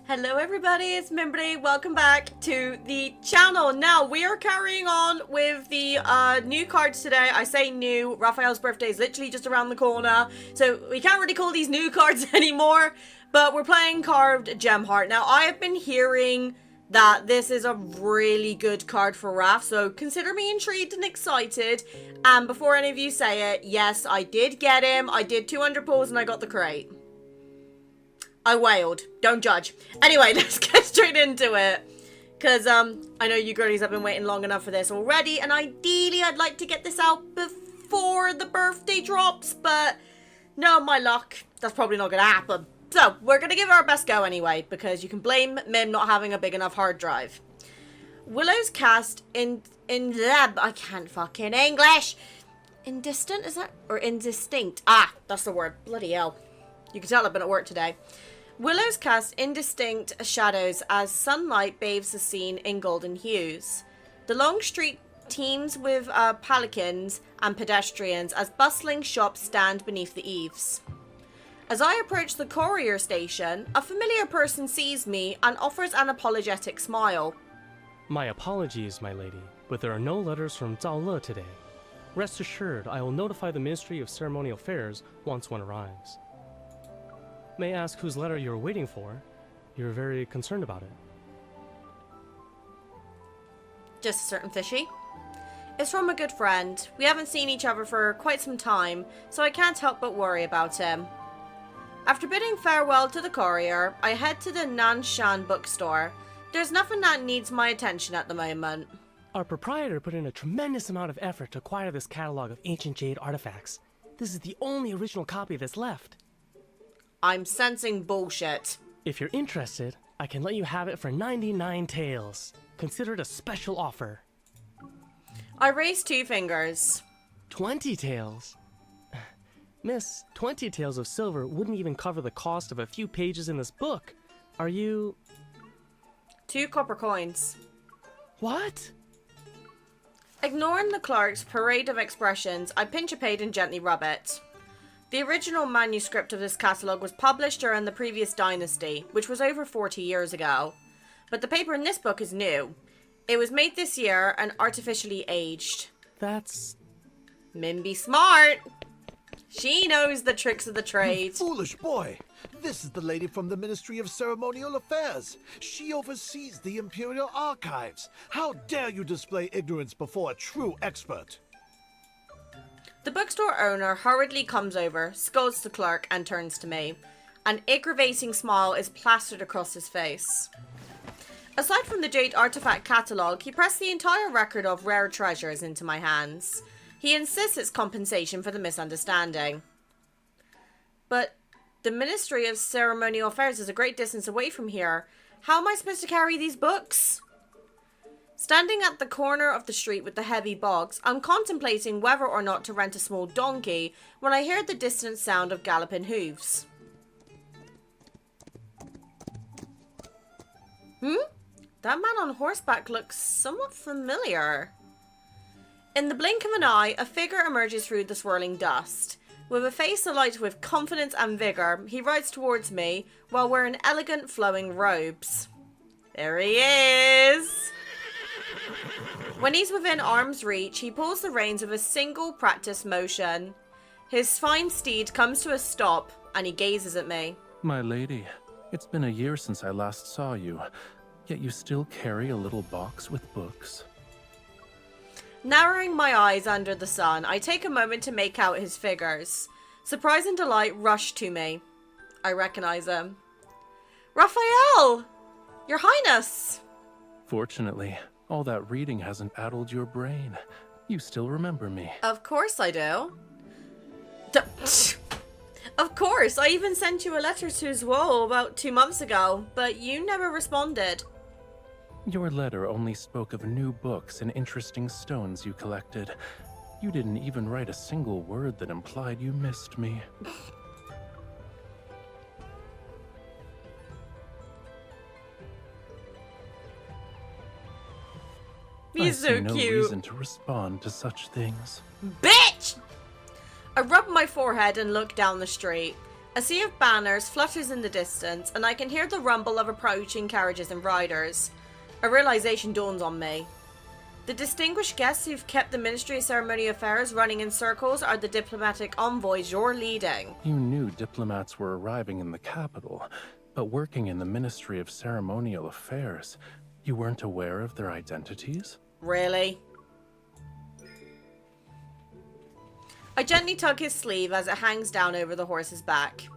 Hello everybody, it's Mimberly. Welcome back to the channel. Now, we are carrying on with the new cards today. I say new, Raphael's birthday is literally just around the corner, so we can't really call these new cards anymore, but we're playing Carved Gemheart. Now, I have been hearing that this is a really good card for Raph, so consider me intrigued and excited. And before any of you say it, yes, I did get him. I did 200 pulls and I got the crate. I wailed. Don't judge. Anyway, let's get straight into it. Because, I know you girlies have been waiting long enough for this already. And ideally, I'd like to get this out before the birthday drops. But, no, my luck. That's probably not going to happen. So, we're going to give it our best go anyway. Because you can blame Mim not having a big enough hard drive. Willow's cast in I can't fucking English. Indistant, is that? Or indistinct? Ah, that's the word. Bloody hell. You can tell I've been at work today. Willows cast indistinct shadows as sunlight bathes the scene in golden hues. The long street teems with palanquins and pedestrians as bustling shops stand beneath the eaves. As I approach the courier station, a familiar person sees me and offers an apologetic smile. My apologies, my lady, but there are no letters from Zhao Le today. Rest assured, I will notify the Ministry of Ceremonial Affairs once one arrives. May I ask whose letter you're waiting for? You're very concerned about it. Just a certain fishy. It's from a good friend. We haven't seen each other for quite some time, so I can't help but worry about him. After bidding farewell to the courier, I head to the Nanshan bookstore. There's nothing that needs my attention at the moment. Our proprietor put in a tremendous amount of effort to acquire this catalog of ancient jade artifacts. This is the only original copy that's left. I'm sensing bullshit. If you're interested, I can let you have it for 99 taels. Consider it a special offer. I raise 2 fingers. 20 taels? Miss, 20 taels of silver wouldn't even cover the cost of a few pages in this book. Are you... 2 copper coins. What? Ignoring the clerk's parade of expressions, I pinch a page and gently rub it. The original manuscript of this catalogue was published during the previous dynasty, which was over 40 years ago. But the paper in this book is new. It was made this year and artificially aged. That's... Mimby smart! She knows the tricks of the trade. You foolish boy! This is the lady from the Ministry of Ceremonial Affairs. She oversees the Imperial Archives. How dare you display ignorance before a true expert? The bookstore owner hurriedly comes over, scolds the clerk, and turns to me. An aggravating smile is plastered across his face. Aside from the jade artifact catalogue, he pressed the entire record of rare treasures into my hands. He insists it's compensation for the misunderstanding. But the Ministry of Ceremonial Affairs is a great distance away from here. How am I supposed to carry these books? Standing at the corner of the street with the heavy box, I'm contemplating whether or not to rent a small donkey when I hear the distant sound of galloping hooves. That man on horseback looks somewhat familiar. In the blink of an eye, a figure emerges through the swirling dust. With a face alight with confidence and vigour, he rides towards me while wearing elegant flowing robes. There he is! When he's within arm's reach, he pulls the reins with a single practiced motion. His fine steed comes to a stop, and he gazes at me. My lady, it's been a year since I last saw you, yet you still carry a little box with books. Narrowing my eyes under the sun, I take a moment to make out his figures. Surprise and delight rush to me. I recognize him. Raphael! Your Highness! Fortunately, all that reading hasn't addled your brain. You still remember me. Of course I do. Of course, I even sent you a letter to his wall about 2 months ago, but you never responded. Your letter only spoke of new books and interesting stones you collected. You didn't even write a single word that implied you missed me. He's so I see no cute. reason to respond to such things. Bitch! I rub my forehead and look down the street. A sea of banners flutters in the distance, and I can hear the rumble of approaching carriages and riders. A realization dawns on me. The distinguished guests who've kept the Ministry of Ceremonial Affairs running in circles are the diplomatic envoys you're leading. You knew diplomats were arriving in the capital, but working in the Ministry of Ceremonial Affairs, you weren't aware of their identities? Really? I gently tug his sleeve as it hangs down over the horse's back.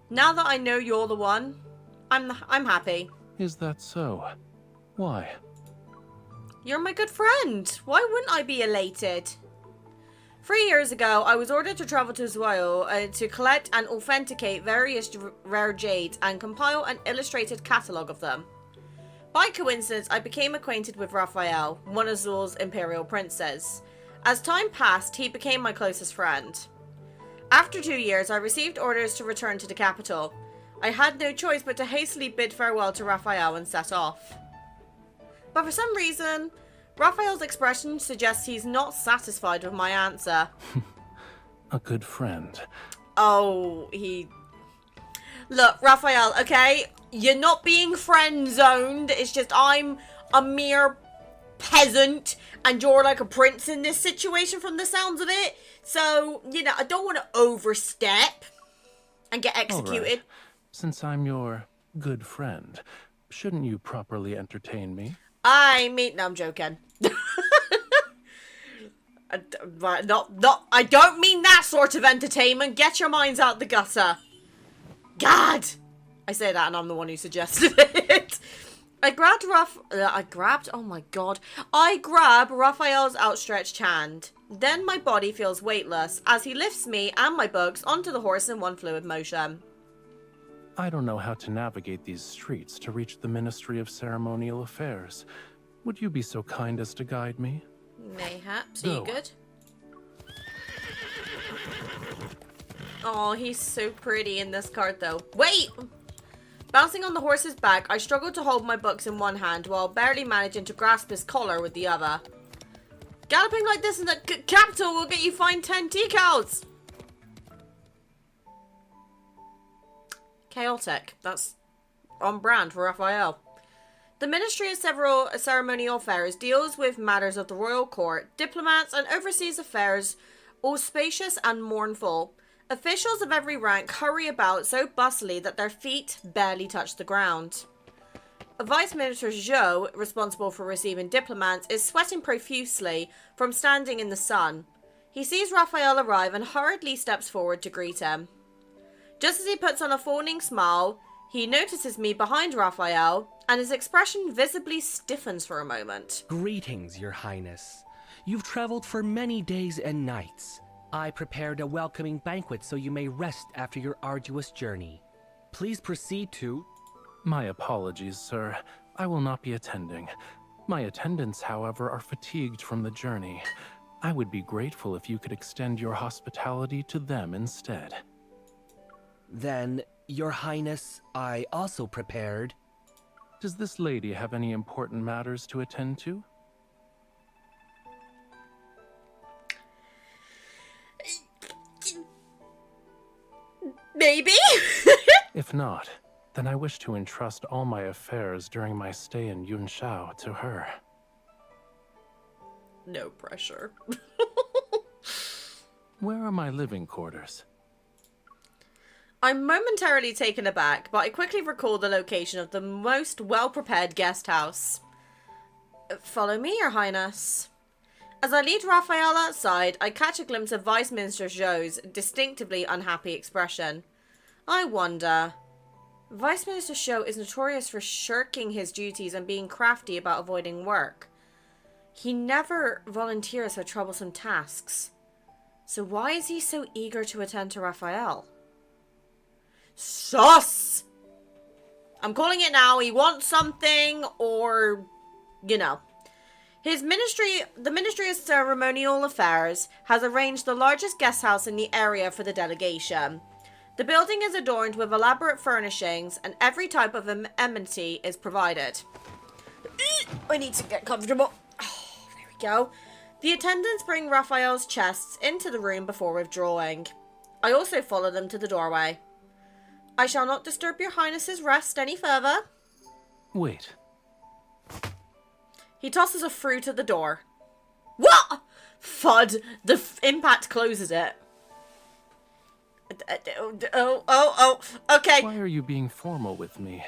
Now that I know you're the one, I'm happy. Is that so? Why? You're my good friend. Why wouldn't I be elated? 3 years ago, I was ordered to travel to Zuo to collect and authenticate various rare jades and compile an illustrated catalogue of them. By coincidence, I became acquainted with Raphael, one of Zuo's imperial princes. As time passed, he became my closest friend. After 2 years, I received orders to return to the capital. I had no choice but to hastily bid farewell to Raphael and set off. But for some reason, Raphael's expression suggests he's not satisfied with my answer. A good friend. Oh, Look, Raphael, okay? You're not being friend-zoned. It's just I'm a mere peasant and you're like a prince in this situation from the sounds of it. So, you know, I don't want to overstep and get executed. All right. Since I'm your good friend, shouldn't you properly entertain me? No, I'm joking. I don't mean that sort of entertainment. Get your minds out the gutter. God! I say that and I'm the one who suggested it. I grab Raphael's outstretched hand. Then my body feels weightless as he lifts me and my books onto the horse in one fluid motion. I don't know how to navigate these streets to reach the Ministry of Ceremonial Affairs. Would you be so kind as to guide me? Mayhaps. Are you Go. good? Oh, he's so pretty in this card though. Wait! Bouncing on the horse's back, I struggle to hold my books in one hand while barely managing to grasp his collar with the other. Galloping like this in the capital will get you fined 10 decals! Chaotic. That's on brand for Raphael. The Ministry of several Ceremonial Affairs deals with matters of the royal court, diplomats, and overseas affairs, all spacious and mournful. Officials of every rank hurry about so bustily that their feet barely touch the ground. Vice Minister Zhou, responsible for receiving diplomats, is sweating profusely from standing in the sun. He sees Raphael arrive and hurriedly steps forward to greet him. Just as he puts on a fawning smile, he notices me behind Raphael, and his expression visibly stiffens for a moment. Greetings, Your Highness. You've traveled for many days and nights. I prepared a welcoming banquet so you may rest after your arduous journey. Please proceed to... My apologies, sir. I will not be attending. My attendants, however, are fatigued from the journey. I would be grateful if you could extend your hospitality to them instead. Then, Your Highness, I also prepared... Does this lady have any important matters to attend to? Maybe? If not, then I wish to entrust all my affairs during my stay in Yunshao to her. No pressure. Where are my living quarters? I'm momentarily taken aback, but I quickly recall the location of the most well-prepared guest house. Follow me, Your Highness. As I lead Raphael outside, I catch a glimpse of Vice Minister Zhou's distinctively unhappy expression. I wonder... Vice Minister Zhou is notorious for shirking his duties and being crafty about avoiding work. He never volunteers for troublesome tasks. So why is he so eager to attend to Raphael? Sus! I'm calling it now. He wants something, or, you know. The Ministry of Ceremonial Affairs has arranged the largest guest house in the area for the delegation. The building is adorned with elaborate furnishings, and every type of amenity is provided. I need to get comfortable. Oh, there we go. The attendants bring Raphael's chests into the room before withdrawing. I also followed them to the doorway. I shall not disturb your highness's rest any further. Wait. He tosses a fruit at the door. What? Fud. The impact closes it. Oh. Okay. Why are you being formal with me?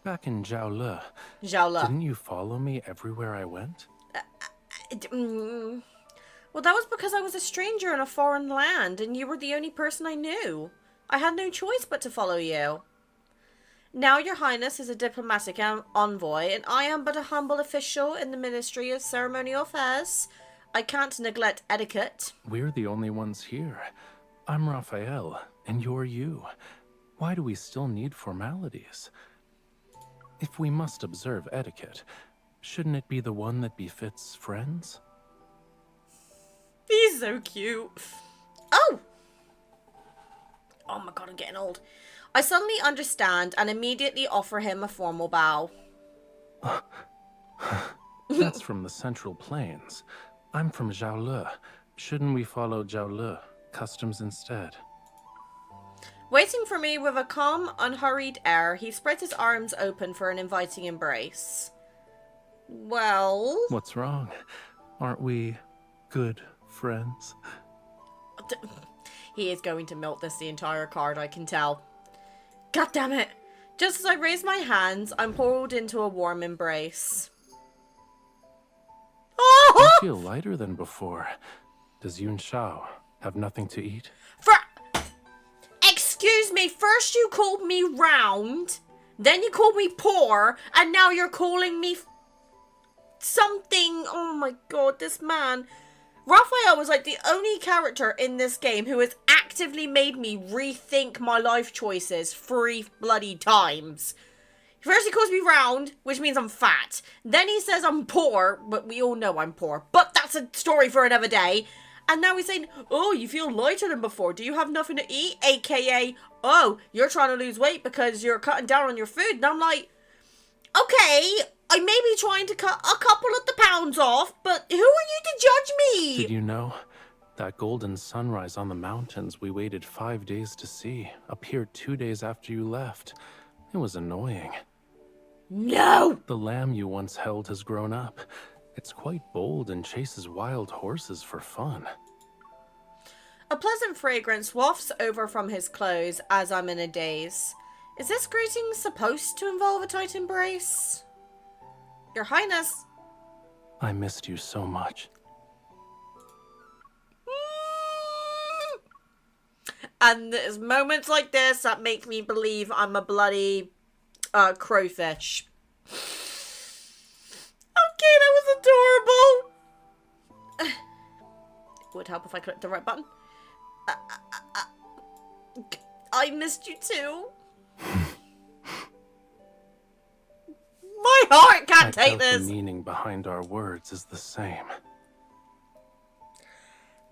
Back in Zhaole, Zhaole. didn't you follow me everywhere I went? Well, that was because I was a stranger in a foreign land, and you were the only person I knew. I had no choice but to follow you. Now your highness is a diplomatic envoy, and I am but a humble official in the Ministry of Ceremonial Affairs. I can't neglect etiquette. We're the only ones here. I'm Raphael, and you're you. Why do we still need formalities? If we must observe etiquette, shouldn't it be the one that befits friends? He's so cute. Oh! Oh my god, I'm getting old. I suddenly understand and immediately offer him a formal bow. That's from the Central Plains. I'm from Zhaole. Shouldn't we follow Zhaole customs instead? Waiting for me with a calm, unhurried air, he spreads his arms open for an inviting embrace. Well... What's wrong? Aren't we good friends? He is going to melt this the entire card, I can tell. God damn it! Just as I raise my hands, I'm pulled into a warm embrace. I feel lighter than before. Does Yun Shao have nothing to eat? Excuse me, first you called me round, then you called me poor, and now you're calling me something. Oh my god, this man. Raphael was like the only character in this game who has actively made me rethink my life choices 3 bloody times. First he calls me round, which means I'm fat. Then he says I'm poor, but we all know I'm poor. But that's a story for another day. And now he's saying, oh, you feel lighter than before. Do you have nothing to eat? AKA, oh, you're trying to lose weight because you're cutting down on your food. And I'm like, okay, I may be trying to cut a couple of the pounds off, but who are you to judge me? Did you know? That golden sunrise on the mountains we waited 5 days to see appeared 2 days after you left. It was annoying. No! The lamb you once held has grown up. It's quite bold and chases wild horses for fun. A pleasant fragrance wafts over from his clothes as I'm in a daze. Is this greeting supposed to involve a tight embrace? Your Highness. I missed you so much. And there's moments like this that make me believe I'm a bloody CrowFish. Okay, that was adorable. It would help if I clicked the right button. I missed you too. My heart can't take this. The meaning behind our words is the same.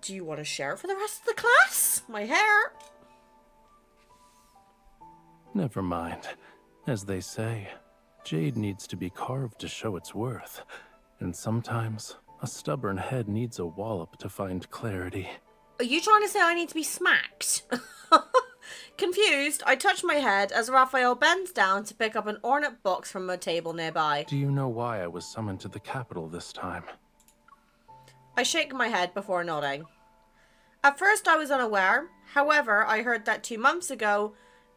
Do you want to share for the rest of the class? My hair. Never mind. As they say, jade needs to be carved to show its worth. And sometimes, a stubborn head needs a wallop to find clarity. Are you trying to say I need to be smacked? Confused, I touch my head as Raphael bends down to pick up an ornate box from a table nearby. Do you know why I was summoned to the capital this time? I shake my head before nodding. At first I was unaware. However, I heard that 2 months ago,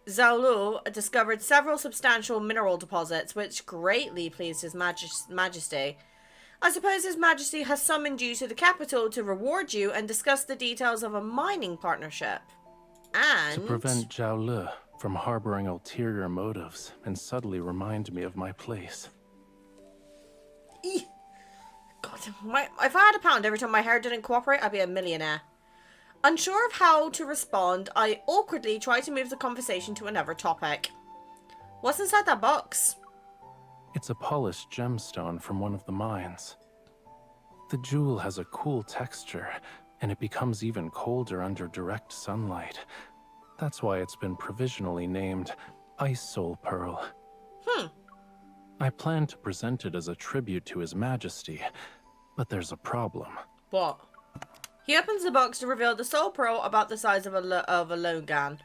Zhaole discovered several substantial mineral deposits, which greatly pleased His Majesty. I suppose His Majesty has summoned you to the capital to reward you and discuss the details of a mining partnership. And... to prevent Zhaole from harboring ulterior motives and subtly remind me of my place. God, if I had £1 every time my hair didn't cooperate, I'd be a millionaire. Unsure of how to respond, I awkwardly try to move the conversation to another topic. What's inside that box? It's a polished gemstone from one of the mines. The jewel has a cool texture, and it becomes even colder under direct sunlight. That's why it's been provisionally named Ice Soul Pearl. I plan to present it as a tribute to His Majesty, but there's a problem. What? He opens the box to reveal the soul pearl about the size of a logan.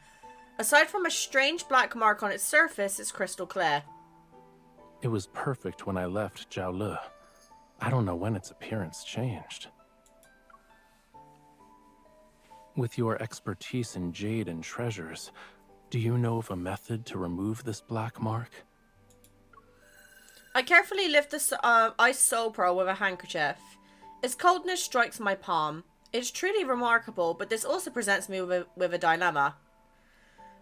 Aside from a strange black mark on its surface, it's crystal clear. It was perfect when I left Jiaole. I don't know when its appearance changed. With your expertise in jade and treasures, do you know of a method to remove this black mark? I carefully lift the ice soul pearl with a handkerchief. Its coldness strikes my palm. It's truly remarkable, but this also presents me with a dilemma.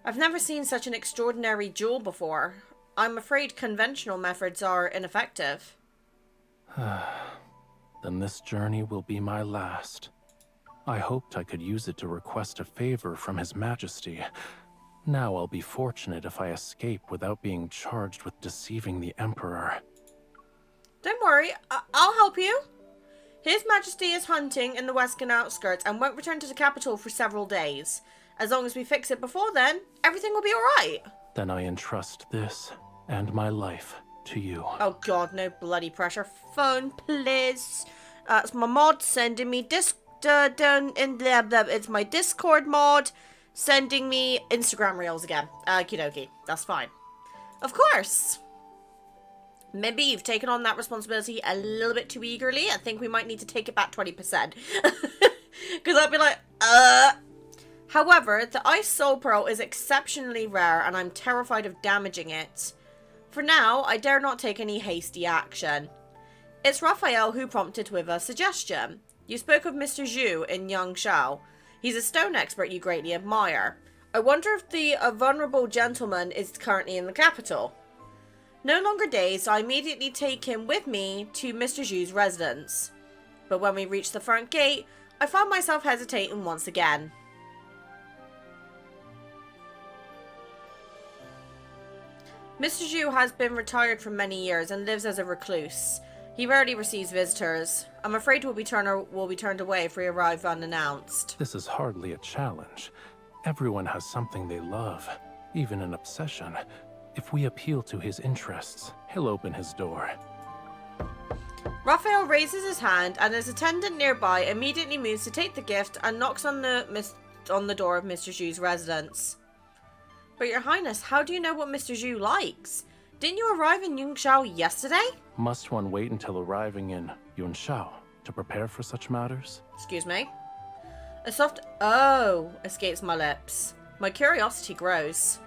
I've never seen such an extraordinary jewel before. I'm afraid conventional methods are ineffective. Then this journey will be my last. I hoped I could use it to request a favor from His Majesty. Now I'll be fortunate if I escape without being charged with deceiving the Emperor. Don't worry, I'll help you. His Majesty is hunting in the western outskirts and won't return to the capital for several days. As long as we fix it before then, everything will be alright. Then I entrust this and my life to you. Oh god, no bloody pressure. Phone, please. It's my mod sending me it's my Discord mod sending me Instagram reels again. Okie dokie. That's fine. Of course. Maybe you've taken on that responsibility a little bit too eagerly. I think we might need to take it back 20%. Because I'd be like, However, the Ice Soul Pearl is exceptionally rare and I'm terrified of damaging it. For now, I dare not take any hasty action. It's Raphael who prompted with a suggestion. You spoke of Mr. Zhu in Yangshao. He's a stone expert you greatly admire. I wonder if the vulnerable gentleman is currently in the capital. No longer dazed, I immediately take him with me to Mr. Zhu's residence. But when we reach the front gate, I find myself hesitating once again. Mr. Zhu has been retired for many years and lives as a recluse. He rarely receives visitors. I'm afraid we'll be turned away if we arrive unannounced. This is hardly a challenge. Everyone has something they love, even an obsession. If we appeal to his interests, he'll open his door. Raphael raises his hand and his attendant nearby immediately moves to take the gift and knocks on the door of Mr. Zhu's residence. But your highness, how do you know what Mr. Zhu likes? Didn't you arrive in Yunxiao yesterday? Must one wait until arriving in Yunxiao to prepare for such matters? Excuse me? A soft "oh" escapes my lips. My curiosity grows.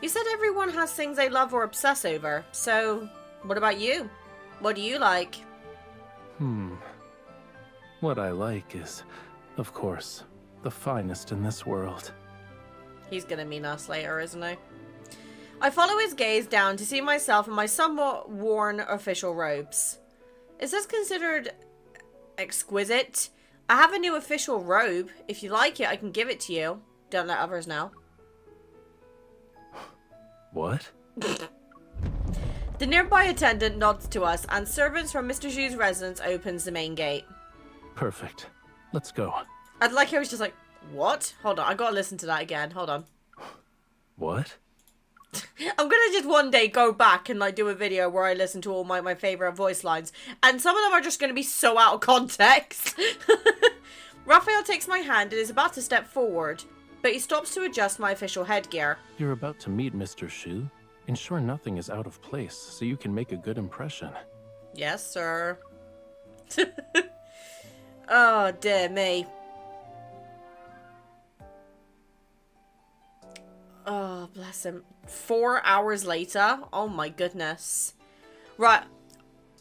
You said everyone has things they love or obsess over, so what about you? What do you like? What I like is, of course, the finest in this world. He's gonna mean us later, isn't he? I follow his gaze down to see myself in my somewhat worn official robes. Is this considered exquisite? I have a new official robe. If you like it, I can give it to you. Don't let others know. What? The nearby attendant nods to us, and servants from Mr. Zhu's residence opens the main gate. Perfect. Let's go. I'd like how he was just like, what? Hold on, I gotta listen to that again. Hold on. What? I'm gonna just one day go back and like do a video where I listen to all my favorite voice lines, and some of them are just gonna be so out of context. Raphael takes my hand and is about to step forward, but he stops to adjust my official headgear. You're about to meet Mr. Zhu. Ensure nothing is out of place so you can make a good impression. Yes, sir. Oh, dear me. Oh, bless him. 4 hours later? Oh my goodness. Right.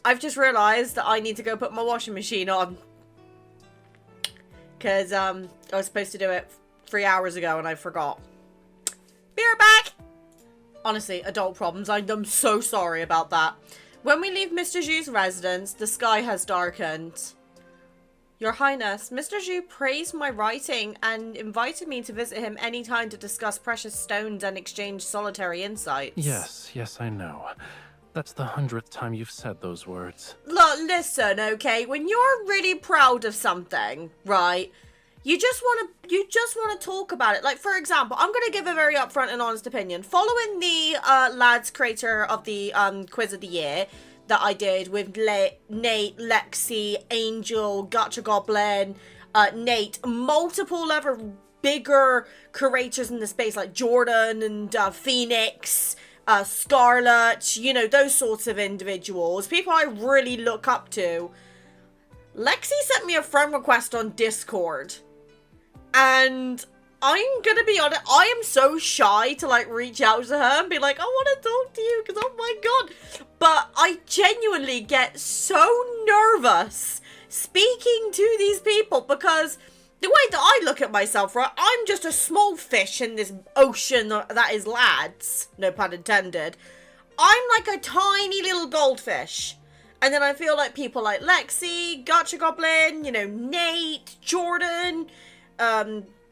I've just realised that I need to go put my washing machine on. Because, I was supposed to do it 3 hours ago and I forgot. Be right back! Honestly, adult problems. I'm so sorry about that. When we leave Mr. Zhu's residence, the sky has darkened. Your Highness, Mr. Zhu praised my writing and invited me to visit him anytime to discuss precious stones and exchange solitary insights. Yes, I know. That's the 100th time you've said those words. Look, listen, okay? When you're really proud of something, right? You just want to talk about it. Like, for example, I'm going to give a very upfront and honest opinion. Following the lads creator of the quiz of the year that I did with Nate, Lexi, Angel, Gotcha Goblin, Nate, multiple other bigger creators in the space like Jordan and Phoenix, Scarlet, you know, those sorts of individuals, people I really look up to. Lexi sent me a friend request on Discord, and I'm gonna be honest, I am so shy to like reach out to her and be like, I want to talk to you because oh my god, but I genuinely get so nervous speaking to these people because the way that I look at myself, right, I'm just a small fish in this ocean that is lads, no pun intended. I'm like a tiny little goldfish. And then I feel like people like Lexi, Gotcha Goblin, you know, Nate, Jordan,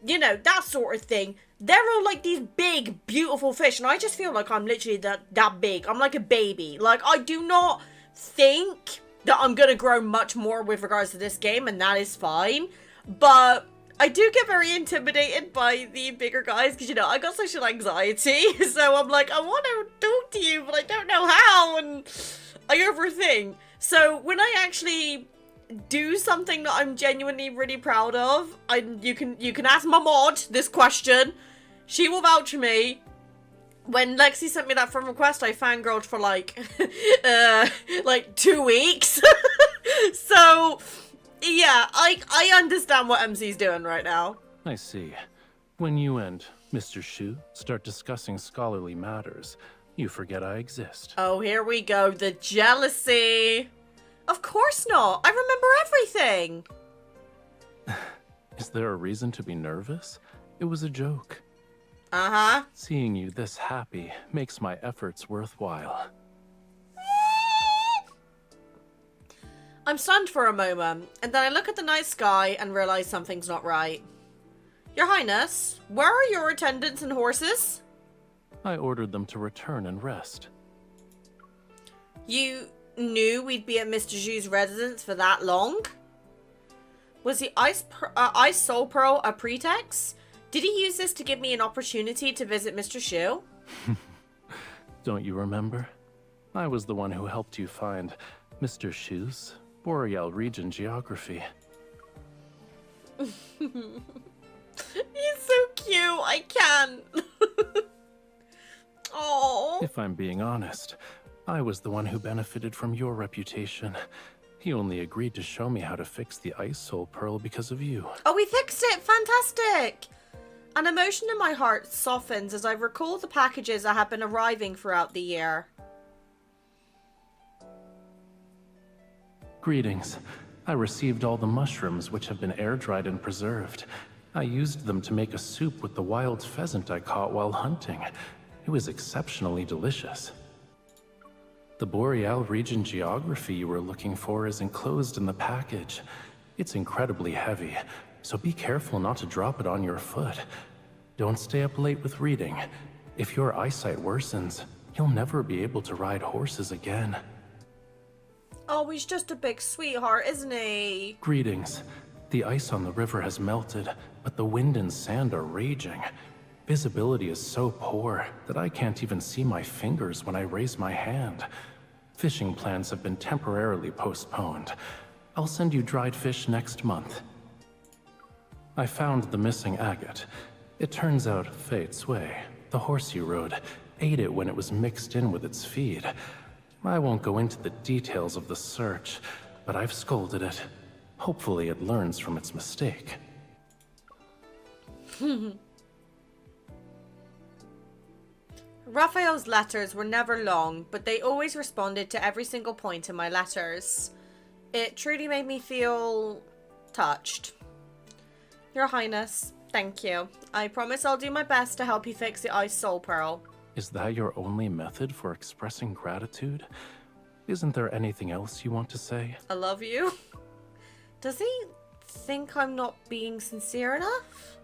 you know, that sort of thing. They're all like these big, beautiful fish. And I just feel like I'm literally that big. I'm like a baby. Like, I do not think that I'm going to grow much more with regards to this game. And that is fine. But I do get very intimidated by the bigger guys. Because, you know, I got social anxiety. So I'm like, I want to talk to you, but I don't know how. And I overthink. So when I actually do something that I'm genuinely really proud of, you can ask my mod this question. She will vouch for me. When Lexi sent me that friend request, I fangirled for like 2 weeks. So yeah, I understand what MC's doing right now. I see. When you and Mr. Shu start discussing scholarly matters, you forget I exist. Oh, here we go. The jealousy. Of course not. I remember everything. Is there a reason to be nervous? It was a joke. Uh-huh. Seeing you this happy makes my efforts worthwhile. I'm stunned for a moment, and then I look at the night sky and realize something's not right. Your Highness, where are your attendants and horses? I ordered them to return and rest. You knew we'd be at Mr. Zhu's residence for that long? Was the Ice Soul Pearl a pretext? Did he use this to give me an opportunity to visit Mr. Zhu? Don't you remember? I was the one who helped you find Mr. Zhu's Boreal region geography. He's so cute. I can't. Oh. If I'm being honest, I was the one who benefited from your reputation. He only agreed to show me how to fix the Ice Soul Pearl because of you. Oh, we fixed it! Fantastic! An emotion in my heart softens as I recall the packages that have been arriving throughout the year. Greetings. I received all the mushrooms which have been air-dried and preserved. I used them to make a soup with the wild pheasant I caught while hunting. It was exceptionally delicious. The Boreal region geography you were looking for is enclosed in the package. It's incredibly heavy, so be careful not to drop it on your foot. Don't stay up late with reading. If your eyesight worsens, you'll never be able to ride horses again. Oh, he's just a big sweetheart, isn't he? Greetings. The ice on the river has melted, but the wind and sand are raging. Visibility is so poor that I can't even see my fingers when I raise my hand. Fishing plans have been temporarily postponed. I'll send you dried fish next month. I found the missing agate. It turns out Fei Cui, the horse you rode, ate it when it was mixed in with its feed. I won't go into the details of the search, but I've scolded it. Hopefully it learns from its mistake. Raphael's letters were never long, but they always responded to every single point in my letters. It truly made me feel touched. Your Highness, thank you. I promise I'll do my best to help you fix the Ice Soul Pearl. Is that your only method for expressing gratitude? Isn't there anything else you want to say? I love you. Does he think I'm not being sincere enough?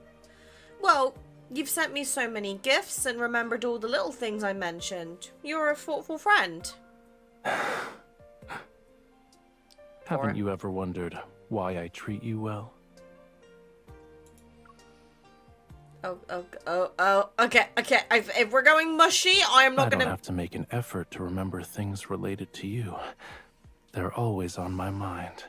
Well, you've sent me so many gifts and remembered all the little things I mentioned. You're a thoughtful friend. Haven't you ever wondered why I treat you well? Okay. If we're going mushy, I am not I gonna... don't have to make an effort to remember things related to you. They're always on my mind.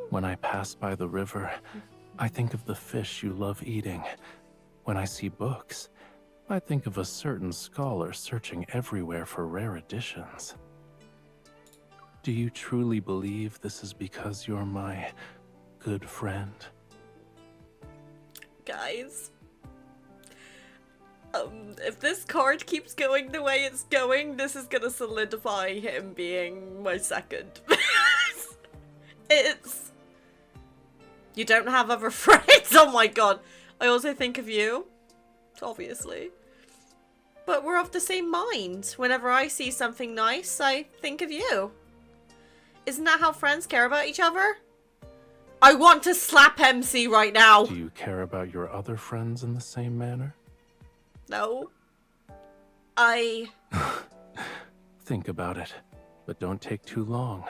When I pass by the river, I think of the fish you love eating. When I see books, I think of a certain scholar searching everywhere for rare editions. Do you truly believe this is because you're my good friend? Guys. If this card keeps going the way it's going, this is gonna solidify him being my second. It's... You don't have other friends? Oh my god. I also think of you. Obviously. But we're of the same mind. Whenever I see something nice, I think of you. Isn't that how friends care about each other? I want to slap MC right now. Do you care about your other friends in the same manner? No. Think about it, but don't take too long.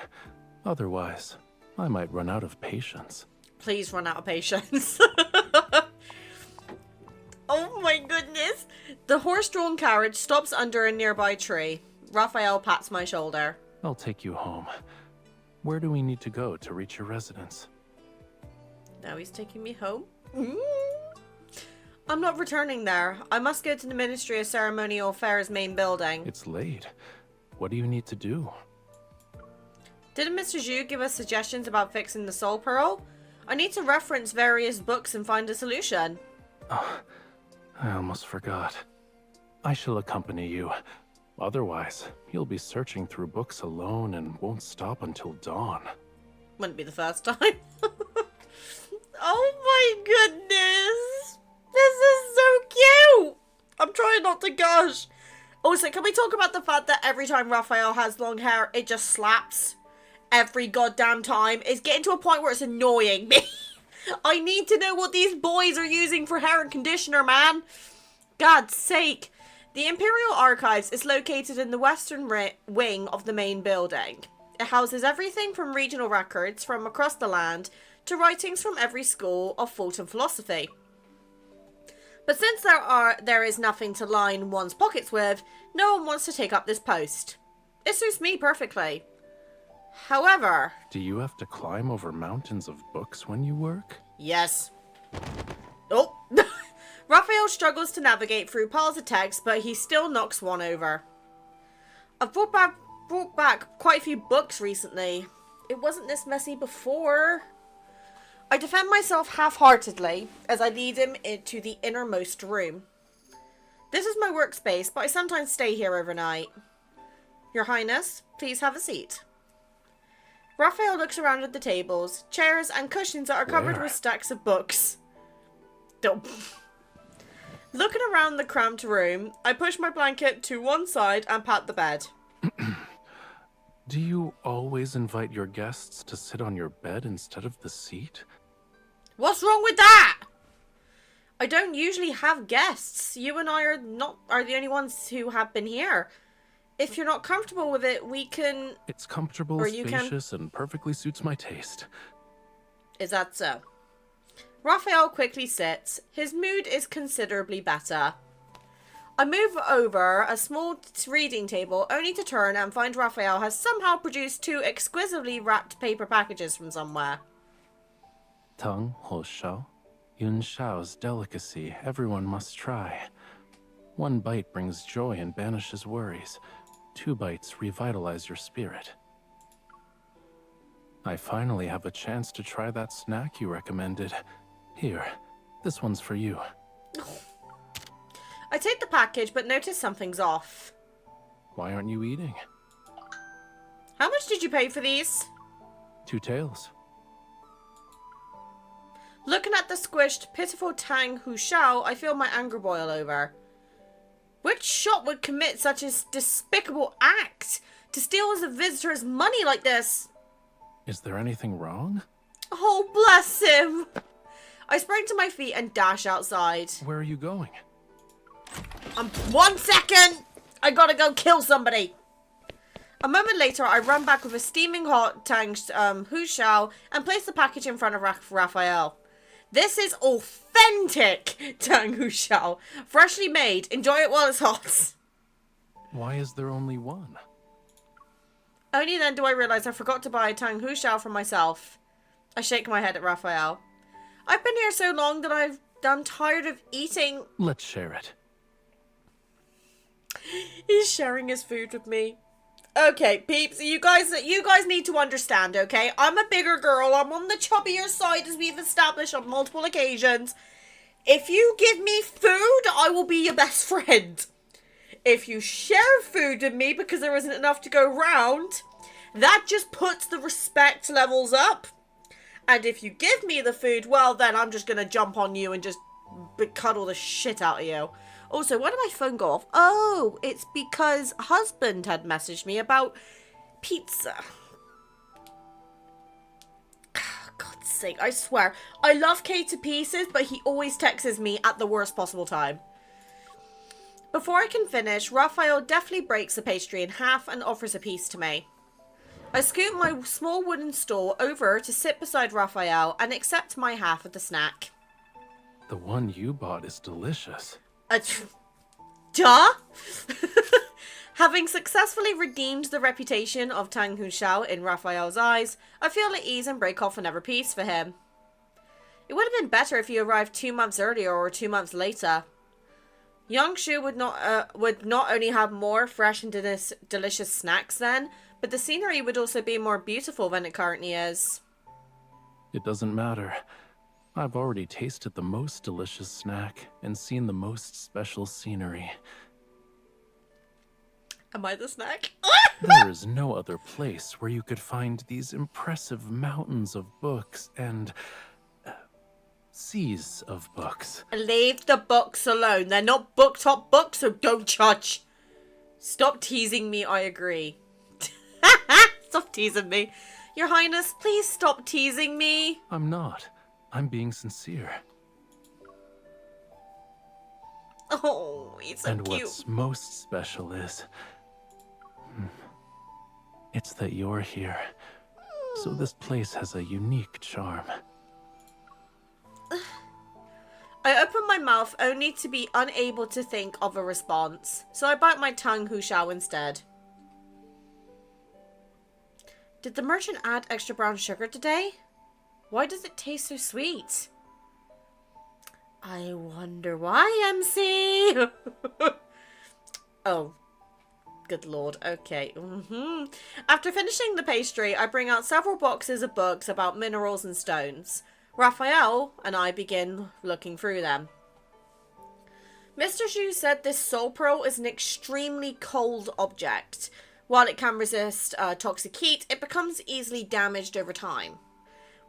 Otherwise, I might run out of patience. Please run out of patience. Oh my goodness. The horse-drawn carriage stops under a nearby tree. Raphael pats my shoulder. I'll take you home. Where do we need to go to reach your residence? Now he's taking me home? I'm not returning there. I must go to the Ministry of Ceremonial Affairs main building. It's late. What do you need to do? Didn't Mr. Zhu give us suggestions about fixing the Soul Pearl? I need to reference various books and find a solution. Oh, I almost forgot. I shall accompany you. Otherwise, you'll be searching through books alone and won't stop until dawn. Wouldn't be the first time. Oh my goodness. This is so cute. I'm trying not to gush. Also, can we talk about the fact that every time Raphael has long hair, it just slaps? Every goddamn time. It's getting to a point where it's annoying me. I need to know what these boys are using for hair and conditioner, man. God's sake. The Imperial Archives is located in the western wing of the main building. It houses everything from regional records from across the land to writings from every school of thought and philosophy. But since there is nothing to line one's pockets with, no one wants to take up this post. It suits me perfectly. However... Do you have to climb over mountains of books when you work? Yes. Oh! Raphael struggles to navigate through piles of text, but he still knocks one over. I've brought back quite a few books recently. It wasn't this messy before. I defend myself half-heartedly as I lead him into the innermost room. This is my workspace, but I sometimes stay here overnight. Your Highness, please have a seat. Raphael looks around at the tables, chairs, and cushions that are covered with stacks of books. Don't. Looking around the cramped room, I push my blanket to one side and pat the bed. Do you always invite your guests to sit on your bed instead of the seat? What's wrong with that? I don't usually have guests. You and I are the only ones who have been here. If you're not comfortable with it, we can... It's comfortable, spacious, and perfectly suits my taste. Is that so? Raphael quickly sits. His mood is considerably better. I move over a small reading table, only to turn and find Raphael has somehow produced two exquisitely wrapped paper packages from somewhere. Tang Ho Shao. Yun Shao's delicacy everyone must try. 1 bite brings joy and banishes worries. 2 bites revitalize your spirit. I finally have a chance to try that snack you recommended. Here, this one's for you. I take the package, but notice something's off. Why aren't you eating? How much did you pay for these? 2 taels. Looking at the squished, pitiful Tang Hu Shao, I feel my anger boil over. Which shop would commit such a despicable act to steal as a visitor's money like this? Is there anything wrong? Oh, bless him! I spring to my feet and dash outside. Where are you going? 1 second! I gotta go kill somebody! A moment later, I run back with a steaming hot Tang Hu Shao and place the package in front of Raphael. This is authentic Tang Hu Shao. Freshly made. Enjoy it while it's hot. Why is there only one? Only then do I realize I forgot to buy a Tang Hu Shao for myself. I shake my head at Raphael. I've been here so long that I'm tired of eating. Let's share it. He's sharing his food with me. Okay, peeps, you guys need to understand, okay? I'm a bigger girl. I'm on the chubbier side, as we've established on multiple occasions. If you give me food, I will be your best friend. If you share food with me because there isn't enough to go round, that just puts the respect levels up. And if you give me the food, well, then I'm just gonna jump on you and just cuddle the shit out of you. Also, why did my phone go off? Oh, it's because husband had messaged me about pizza. God's sake, I swear. I love Kate to pieces, but he always texts me at the worst possible time. Before I can finish, Raphael deftly breaks the pastry in half and offers a piece to me. I scoot my small wooden stool over to sit beside Raphael and accept my half of the snack. The one you bought is delicious. Duh? Having successfully redeemed the reputation of Tang Hu Xiao in Raphael's eyes, I feel at ease and break off another piece for him. It would have been better if you arrived 2 months earlier or 2 months later. Yangshu would not only have more fresh and delicious snacks then, but the scenery would also be more beautiful than it currently is. It doesn't matter. I've already tasted the most delicious snack and seen the most special scenery. Am I the snack? There is no other place where you could find these impressive mountains of books and seas of books. Leave the books alone. They're not booktop books, so don't judge. Stop teasing me, I agree. Stop teasing me. Your Highness, please stop teasing me. I'm not. I'm being sincere. Oh, he's so and cute. What's most special is... it's that you're here. So this place has a unique charm. I open my mouth only to be unable to think of a response, so I bite my tongue Hu Xiao instead. Did the merchant add extra brown sugar today? Why does it taste so sweet? I wonder why, MC. Oh, good lord. Okay. After finishing the pastry, I bring out several boxes of books about minerals and stones. Raphael and I begin looking through them. Mr. Xu said this soul pearl is an extremely cold object. While it can resist toxic heat, it becomes easily damaged over time.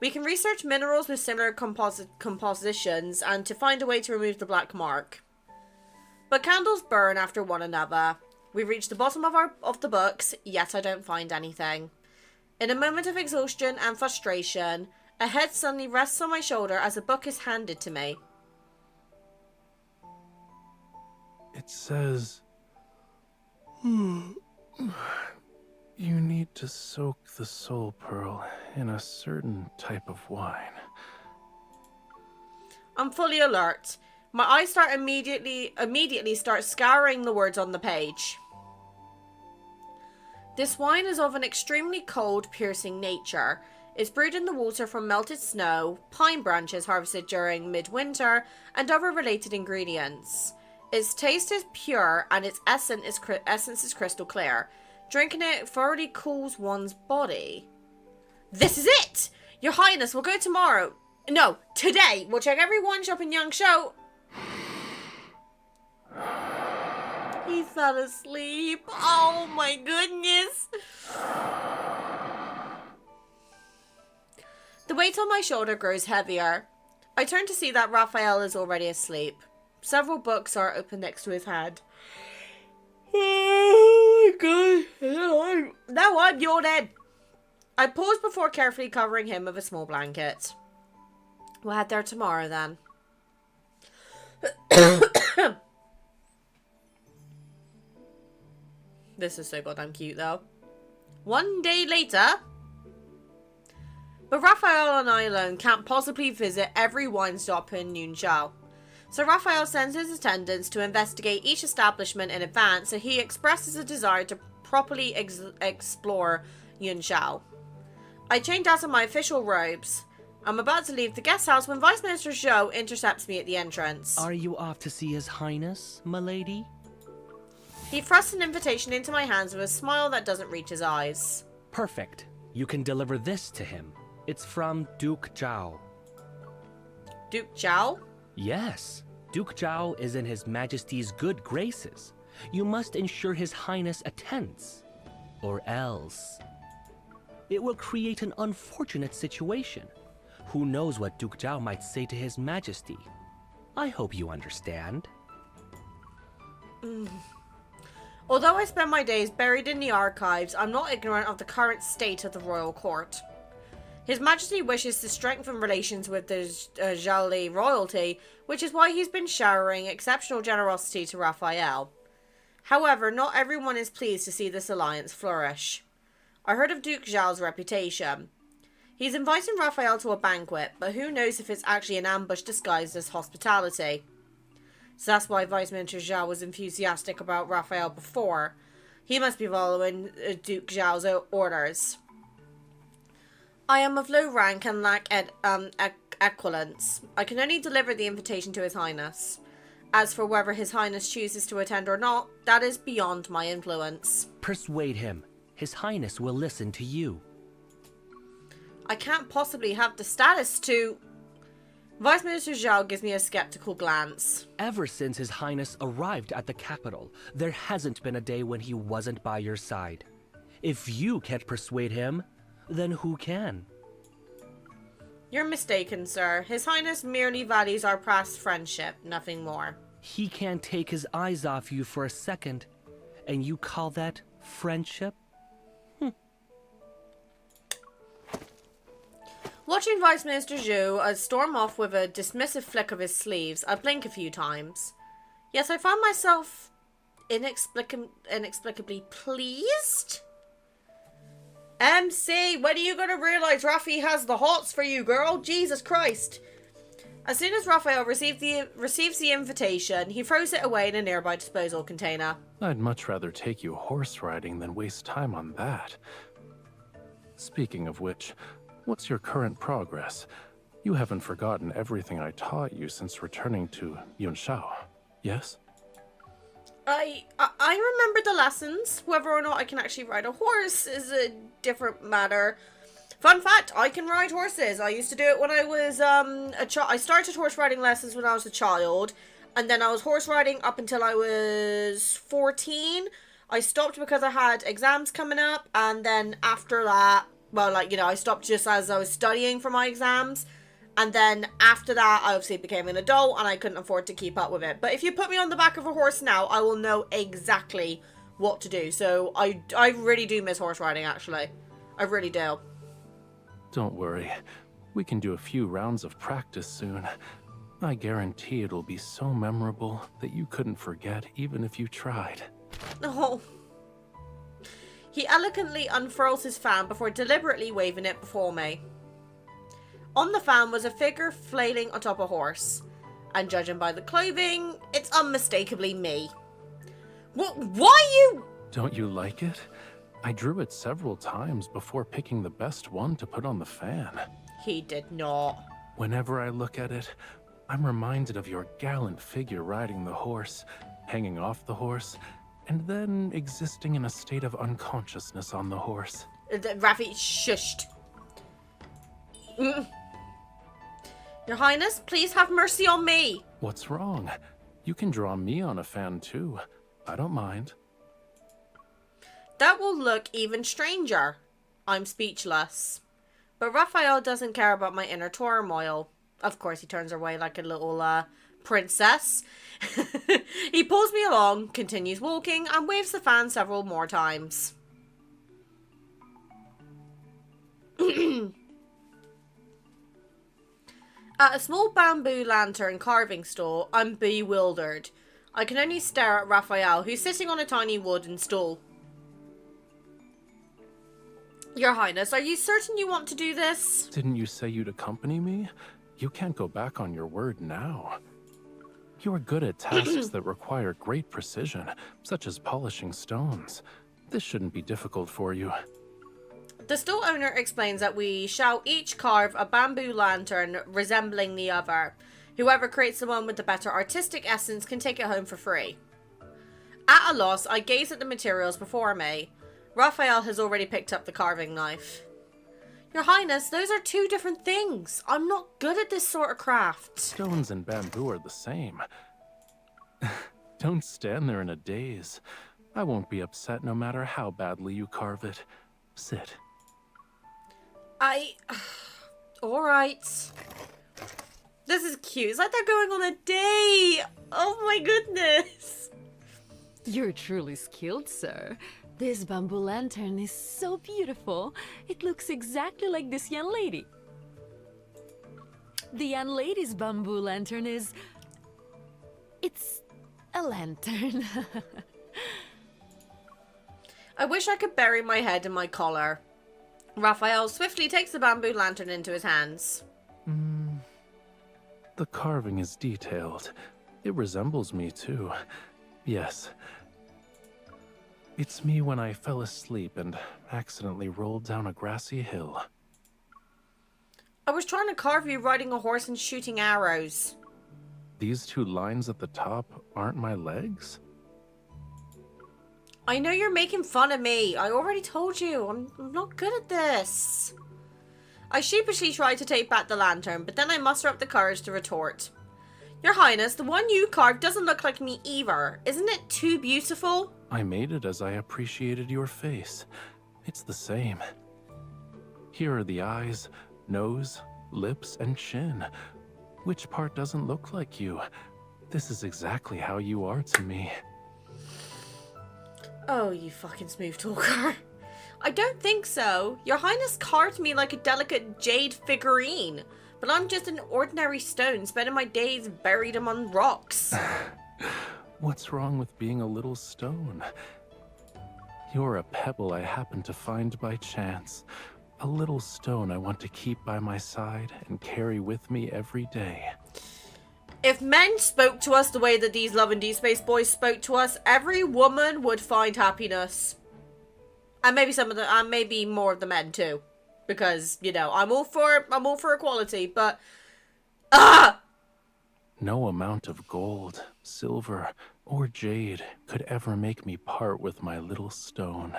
We can research minerals with similar compositions and to find a way to remove the black mark. But candles burn after one another. We reach the bottom of the books, yet I don't find anything. In a moment of exhaustion and frustration, a head suddenly rests on my shoulder as a book is handed to me. It says... You need to soak the soul pearl in a certain type of wine. I'm fully alert. My eyes start immediately start scouring the words on the page. This wine is of an extremely cold, piercing nature. It's brewed in the water from melted snow, pine branches harvested during midwinter, and other related ingredients. Its taste is pure, and its essence is crystal clear. Drinking it thoroughly cools one's body. This is it! Your Highness, we'll go tomorrow. No, today. We'll check every wine shop in Yangshu. He fell asleep. Oh my goodness. The weight on my shoulder grows heavier. I turn to see that Raphael is already asleep. Several books are open next to his head. Oh my god. Now I'm yawning. I pause before carefully covering him with a small blanket. We'll head there tomorrow then. This is so goddamn cute though. One day later. But Raphael and I alone can't possibly visit every wine shop in Yunxiao. So Raphael sends his attendants to investigate each establishment in advance, and he expresses a desire to properly explore Yunxiao. I change out of my official robes. I'm about to leave the guest house when Vice Minister Zhou intercepts me at the entrance. Are you off to see His Highness, milady? He thrusts an invitation into my hands with a smile that doesn't reach his eyes. Perfect. You can deliver this to him. It's from Duke Zhao. Duke Zhao? Yes. Duke Zhao is in His Majesty's good graces. You must ensure His Highness attends. Or else. It will create an unfortunate situation. Who knows what Duke Zhao might say to His Majesty? I hope you understand. Although I spend my days buried in the archives, I'm not ignorant of the current state of the royal court. His Majesty wishes to strengthen relations with the Zhaoli royalty, which is why he's been showering exceptional generosity to Raphael. However, not everyone is pleased to see this alliance flourish. I heard of Duke Zhao's reputation. He's inviting Raphael to a banquet, but who knows if it's actually an ambush disguised as hospitality. So that's why Vice Minister Zhao was enthusiastic about Raphael before. He must be following Duke Zhao's orders. I am of low rank and lack equivalence. I can only deliver the invitation to His Highness. As for whether His Highness chooses to attend or not, that is beyond my influence. Persuade him. His Highness will listen to you. I can't possibly have the status to... Vice Minister Zhao gives me a skeptical glance. Ever since His Highness arrived at the capital, there hasn't been a day when he wasn't by your side. If you can't persuade him, then who can? You're mistaken, sir. His Highness merely values our past friendship, nothing more. He can't take his eyes off you for a second, and you call that friendship? Watching Vice Minister Zhou storm off with a dismissive flick of his sleeves, I blink a few times. Yes, I found myself inexplicably pleased. MC, when are you going to realise Rafi has the hots for you, girl? Jesus Christ. As soon as Raphael receives the invitation, he throws it away in a nearby disposal container. I'd much rather take you horse riding than waste time on that. Speaking of which, what's your current progress? You haven't forgotten everything I taught you since returning to Yunshao, yes? I remember the lessons. Whether or not I can actually ride a horse is a different matter. Fun fact, I can ride horses. I used to do it when I was a child. I started horse riding lessons when I was a child, and then I was horse riding up until I was 14. I stopped because I had exams coming up, and then after that, well, like, you know, I stopped just as I was studying for my exams. And then after that, I obviously became an adult and I couldn't afford to keep up with it. But if you put me on the back of a horse now, I will know exactly what to do. So I really do miss horse riding, actually. I really do. Don't worry. We can do a few rounds of practice soon. I guarantee it'll be so memorable that you couldn't forget even if you tried. Oh. He elegantly unfurls his fan before deliberately waving it before me. On the fan was a figure flailing atop a horse, and judging by the clothing, it's unmistakably me. Why you... Don't you like it? I drew it several times before picking the best one to put on the fan. He did not. Whenever I look at it, I'm reminded of your gallant figure riding the horse, hanging off the horse, and then existing in a state of unconsciousness on the horse. Rafi shushed. Your Highness, please have mercy on me. What's wrong? You can draw me on a fan too. I don't mind. That will look even stranger. I'm speechless. But Raphael doesn't care about my inner turmoil. Of course, he turns away like a little princess. He pulls me along, continues walking, and waves the fan several more times. At a small bamboo lantern carving store, I'm bewildered. I can only stare at Raphael, who's sitting on a tiny wooden stool. Your Highness, are you certain you want to do this? Didn't you say you'd accompany me? You can't go back on your word now. You are good at tasks that require great precision, such as polishing stones. This shouldn't be difficult for you. The store owner explains that we shall each carve a bamboo lantern resembling the other. Whoever creates the one with the better artistic essence can take it home for free. At a loss, I gaze at the materials before me. Raphael has already picked up the carving knife. Your Highness, those are two different things. I'm not good at this sort of craft. Stones and bamboo are the same. Don't stand there in a daze. I won't be upset no matter how badly you carve it. Sit. Alright. This is cute. It's like they're going on a date. Oh my goodness. You're truly skilled, sir. This bamboo lantern is so beautiful. It looks exactly like this young lady. The young lady's bamboo lantern is... It's a lantern. I wish I could bury my head in my collar. Raphael swiftly takes the bamboo lantern into his hands. The carving is detailed. It resembles me too. Yes. It's me when I fell asleep and accidentally rolled down a grassy hill. I was trying to carve you riding a horse and shooting arrows. These two lines at the top aren't my legs? I know you're making fun of me. I already told you. I'm not good at this. I sheepishly tried to take back the lantern, but then I muster up the courage to retort. Your Highness, the one you carved doesn't look like me either. Isn't it too beautiful? I made it as I appreciated your face. It's the same. Here are the eyes, nose, lips, and chin. Which part doesn't look like you? This is exactly how you are to me. Oh, you fucking smooth talker. I don't think so. Your Highness carved me like a delicate jade figurine. But I'm just an ordinary stone, spending my days buried among rocks. What's wrong with being a little stone? You're a pebble I happened to find by chance. A little stone I want to keep by my side and carry with me every day. If men spoke to us the way that these Love and Deepspace boys spoke to us, every woman would find happiness. And maybe some of the, and maybe more of the men too. Because, you know, I'm all for equality, but... No amount of gold, silver, or jade could ever make me part with my little stone.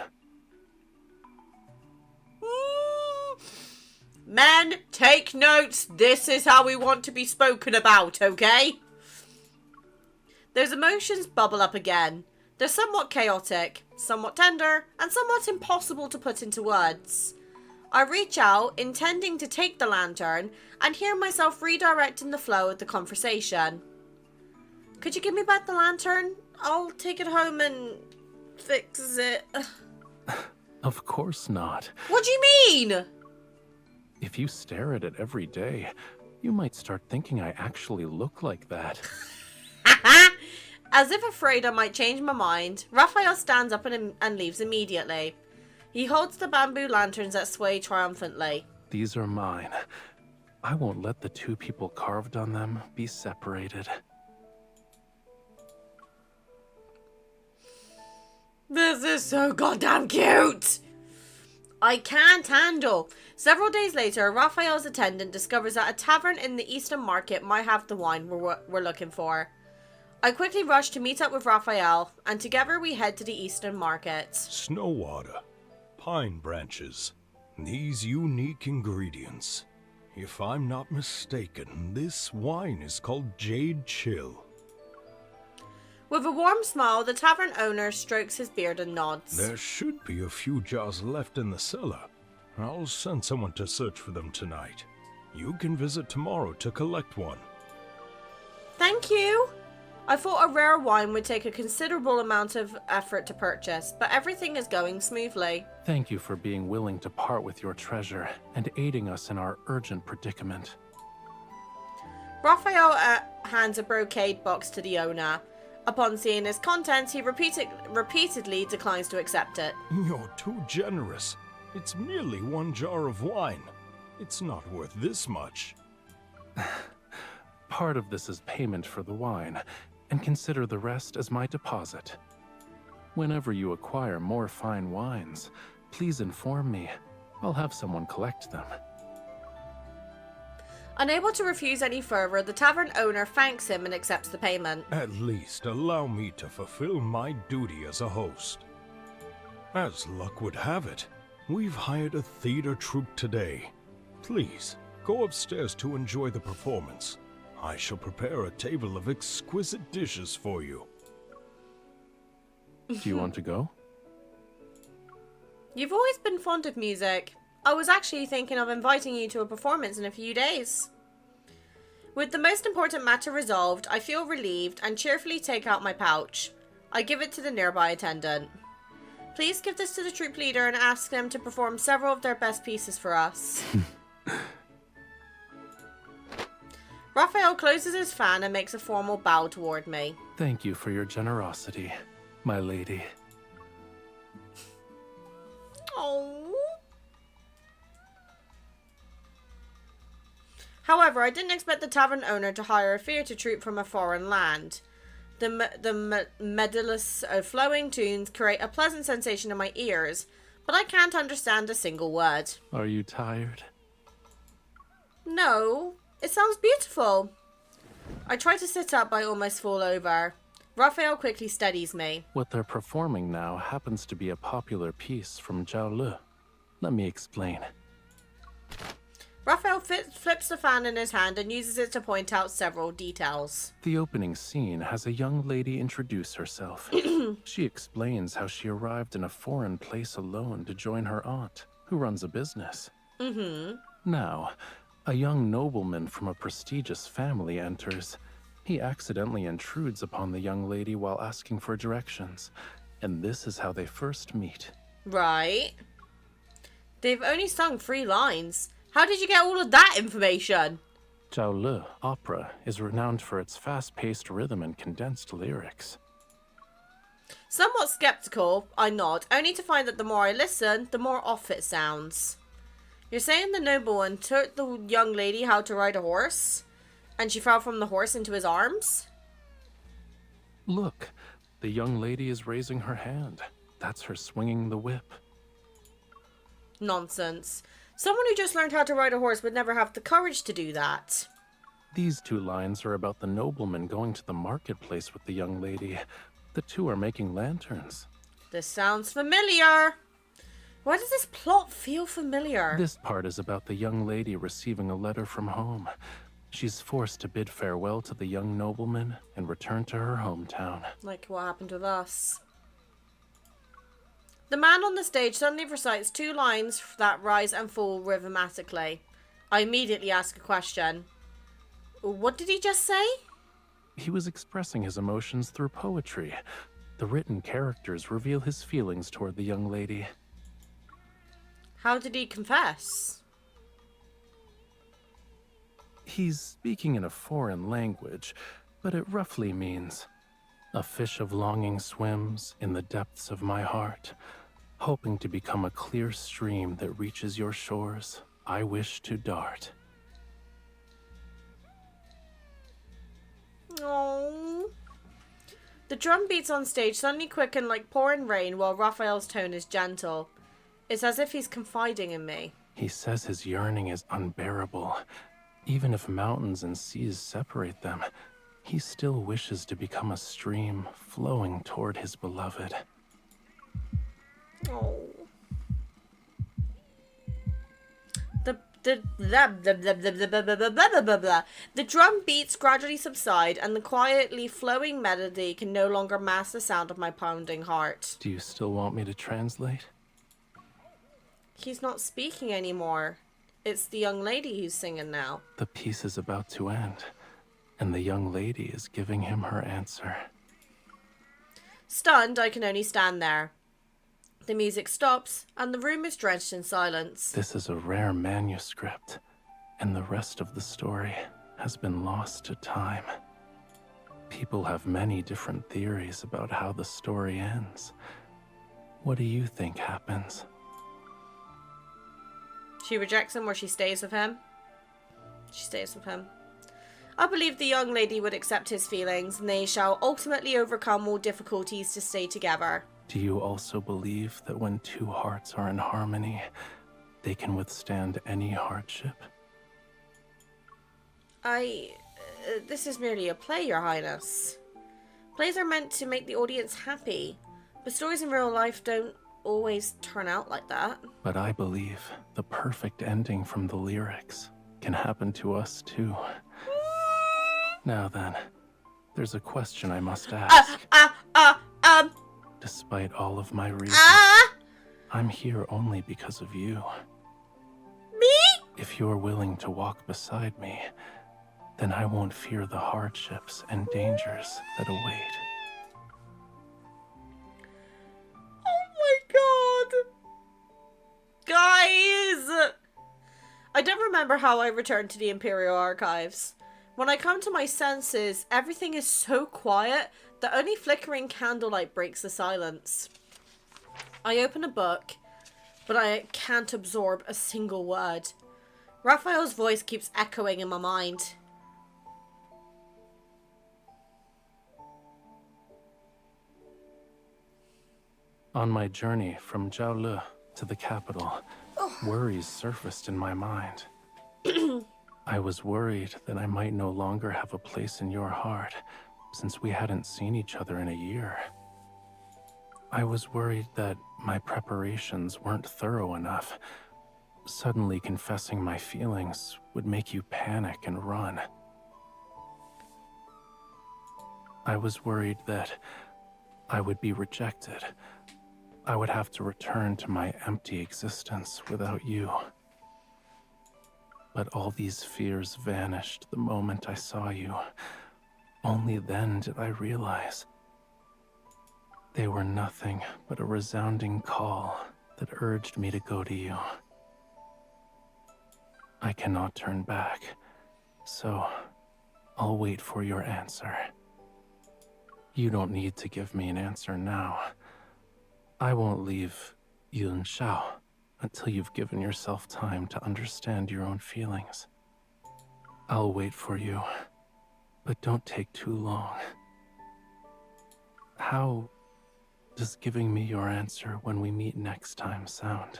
Men, take notes. This is how we want to be spoken about, okay? Those emotions bubble up again. They're somewhat chaotic, somewhat tender, and somewhat impossible to put into words. I reach out, intending to take the lantern, and hear myself redirecting the flow of the conversation. Could you give me back the lantern? I'll take it home and fix it. Of course not. What do you mean? If you stare at it every day, you might start thinking I actually look like that. As if afraid I might change my mind, Raphael stands up and leaves immediately. He holds the bamboo lanterns that sway triumphantly. These are mine. I won't let the two people carved on them be separated. This is so goddamn cute! I can't handle. Several days later, Raphael's attendant discovers that a tavern in the Eastern Market might have the wine we're looking for. I quickly rush to meet up with Raphael, and together we head to the Eastern Market. Snow water, pine branches, these unique ingredients. If I'm not mistaken, this wine is called Jade Chill. With a warm smile, the tavern owner strokes his beard and nods. There should be a few jars left in the cellar. I'll send someone to search for them tonight. You can visit tomorrow to collect one. Thank you. I thought a rare wine would take a considerable amount of effort to purchase, but everything is going smoothly. Thank you for being willing to part with your treasure and aiding us in our urgent predicament. Raphael hands a brocade box to the owner. Upon seeing its contents, he repeatedly declines to accept it. You're too generous. It's merely one jar of wine. It's not worth this much. Part of this is payment for the wine, and consider the rest as my deposit. Whenever you acquire more fine wines, please inform me. I'll have someone collect them. Unable to refuse any further, the tavern owner thanks him and accepts the payment. At least allow me to fulfill my duty as a host. As luck would have it, we've hired a theater troupe today. Please, go upstairs to enjoy the performance. I shall prepare a table of exquisite dishes for you. Do you want to go? You've always been fond of music. I was actually thinking of inviting you to a performance in a few days. With the most important matter resolved, I feel relieved and cheerfully take out my pouch. I give it to the nearby attendant. Please give this to the troupe leader and ask them to perform several of their best pieces for us. Raphael closes his fan and makes a formal bow toward me. Thank you for your generosity, my lady. Oh. However, I didn't expect the tavern owner to hire a theatre troupe from a foreign land. The medallious flowing tunes create a pleasant sensation in my ears, but I can't understand a single word. Are you tired? No, it sounds beautiful. I try to sit up, but I almost fall over. Raphael quickly steadies me. What they're performing now happens to be a popular piece from Zhao Le. Let me explain. Raphael flips the fan in his hand and uses it to point out several details. The opening scene has a young lady introduce herself. She explains how she arrived in a foreign place alone to join her aunt, who runs a business. Now, a young nobleman from a prestigious family enters. He accidentally intrudes upon the young lady while asking for directions, and this is how they first meet. Right. They've only sung 3 lines. How did you get all of that information? Zhao Le opera is renowned for its fast-paced rhythm and condensed lyrics. Somewhat skeptical, I nod, only to find that the more I listen, the more off it sounds. You're saying the nobleman taught the young lady how to ride a horse? And she fell from the horse into his arms? Look, the young lady is raising her hand. That's her swinging the whip. Nonsense. Someone who just learned how to ride a horse would never have the courage to do that. These 2 lines are about the nobleman going to the marketplace with the young lady. The 2 are making lanterns. This sounds familiar. Why does this plot feel familiar? This part is about the young lady receiving a letter from home. She's forced to bid farewell to the young nobleman and return to her hometown. Like what happened with us. The man on the stage suddenly recites 2 lines that rise and fall rhythmically. I immediately ask a question. What did he just say? He was expressing his emotions through poetry. The written characters reveal his feelings toward the young lady. How did he confess? He's speaking in a foreign language, but it roughly means, "A fish of longing swims in the depths of my heart. Hoping to become a clear stream that reaches your shores, I wish to dart." Oh. The drum beats on stage suddenly quicken like pouring rain while Raphael's tone is gentle. It's as if he's confiding in me. He says his yearning is unbearable. Even if mountains and seas separate them, he still wishes to become a stream flowing toward his beloved. Oh. The drum beats gradually subside and the quietly flowing melody can no longer mask the sound of my pounding heart. Do you still want me to translate? He's not speaking anymore. It's the young lady who's singing now. The piece is about to end, and the young lady is giving him her answer. Stunned, I can only stand there. The music stops, and the room is drenched in silence. This is a rare manuscript, and the rest of the story has been lost to time. People have many different theories about how the story ends. What do you think happens? She rejects him or she stays with him? She stays with him. I believe the young lady would accept his feelings, and they shall ultimately overcome all difficulties to stay together. Do you also believe that when 2 hearts are in harmony, they can withstand any hardship? This is merely a play, Your Highness. Plays are meant to make the audience happy, but stories in real life don't always turn out like that. But I believe the perfect ending from the lyrics can happen to us too. Now then, there's a question I must ask. Despite all of my reasons, I'm here only because of you. Me? If you're willing to walk beside me, then I won't fear the hardships and dangers that await. Oh my god. Guys! I don't remember how I returned to the Imperial Archives. When I come to my senses, everything is so quiet that only flickering candlelight breaks the silence. I open a book, but I can't absorb a single word. Raphael's voice keeps echoing in my mind. On my journey from Jiaole to the capital, worries surfaced in my mind. I was worried that I might no longer have a place in your heart, since we hadn't seen each other in a year. I was worried that my preparations weren't thorough enough. Suddenly confessing my feelings would make you panic and run. I was worried that I would be rejected. I would have to return to my empty existence without you. But all these fears vanished the moment I saw you. Only then did I realize they were nothing but a resounding call that urged me to go to you. I cannot turn back, so I'll wait for your answer. You don't need to give me an answer now. I won't leave Yun Shao until you've given yourself time to understand your own feelings. I'll wait for you, but don't take too long. How does giving me your answer when we meet next time sound?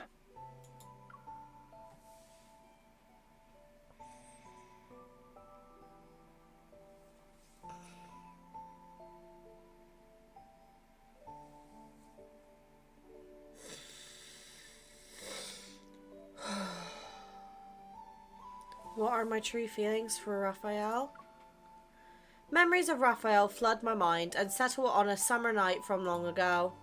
What are my true feelings for Raphael? Memories of Raphael flood my mind and settle on a summer night from long ago.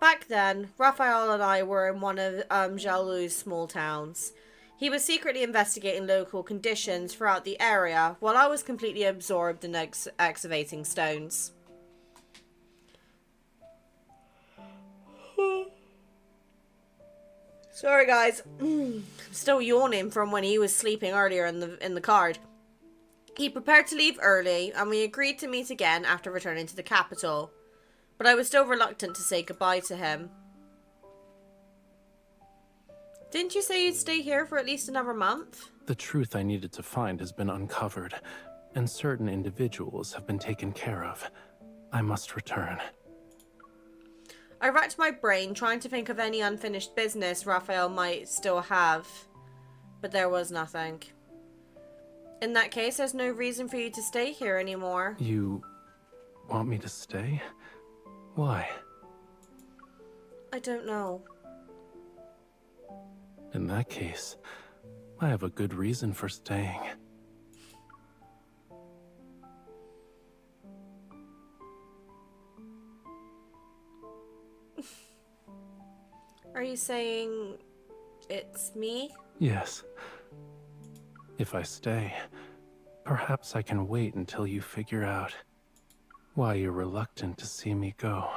Back then, Raphael and I were in one of Jiaolu's small towns. He was secretly investigating local conditions throughout the area, while I was completely absorbed in excavating stones. Sorry guys, I'm still yawning from when he was sleeping earlier in the card. He prepared to leave early and we agreed to meet again after returning to the capital. But I was still reluctant to say goodbye to him. Didn't you say you'd stay here for at least another month? The truth I needed to find has been uncovered, and certain individuals have been taken care of. I must return. I racked my brain trying to think of any unfinished business Raphael might still have, but there was nothing. In that case, there's no reason for you to stay here anymore. You want me to stay? Why? I don't know. In that case, I have a good reason for staying. Are you saying it's me? Yes. If I stay, perhaps I can wait until you figure out why you're reluctant to see me go.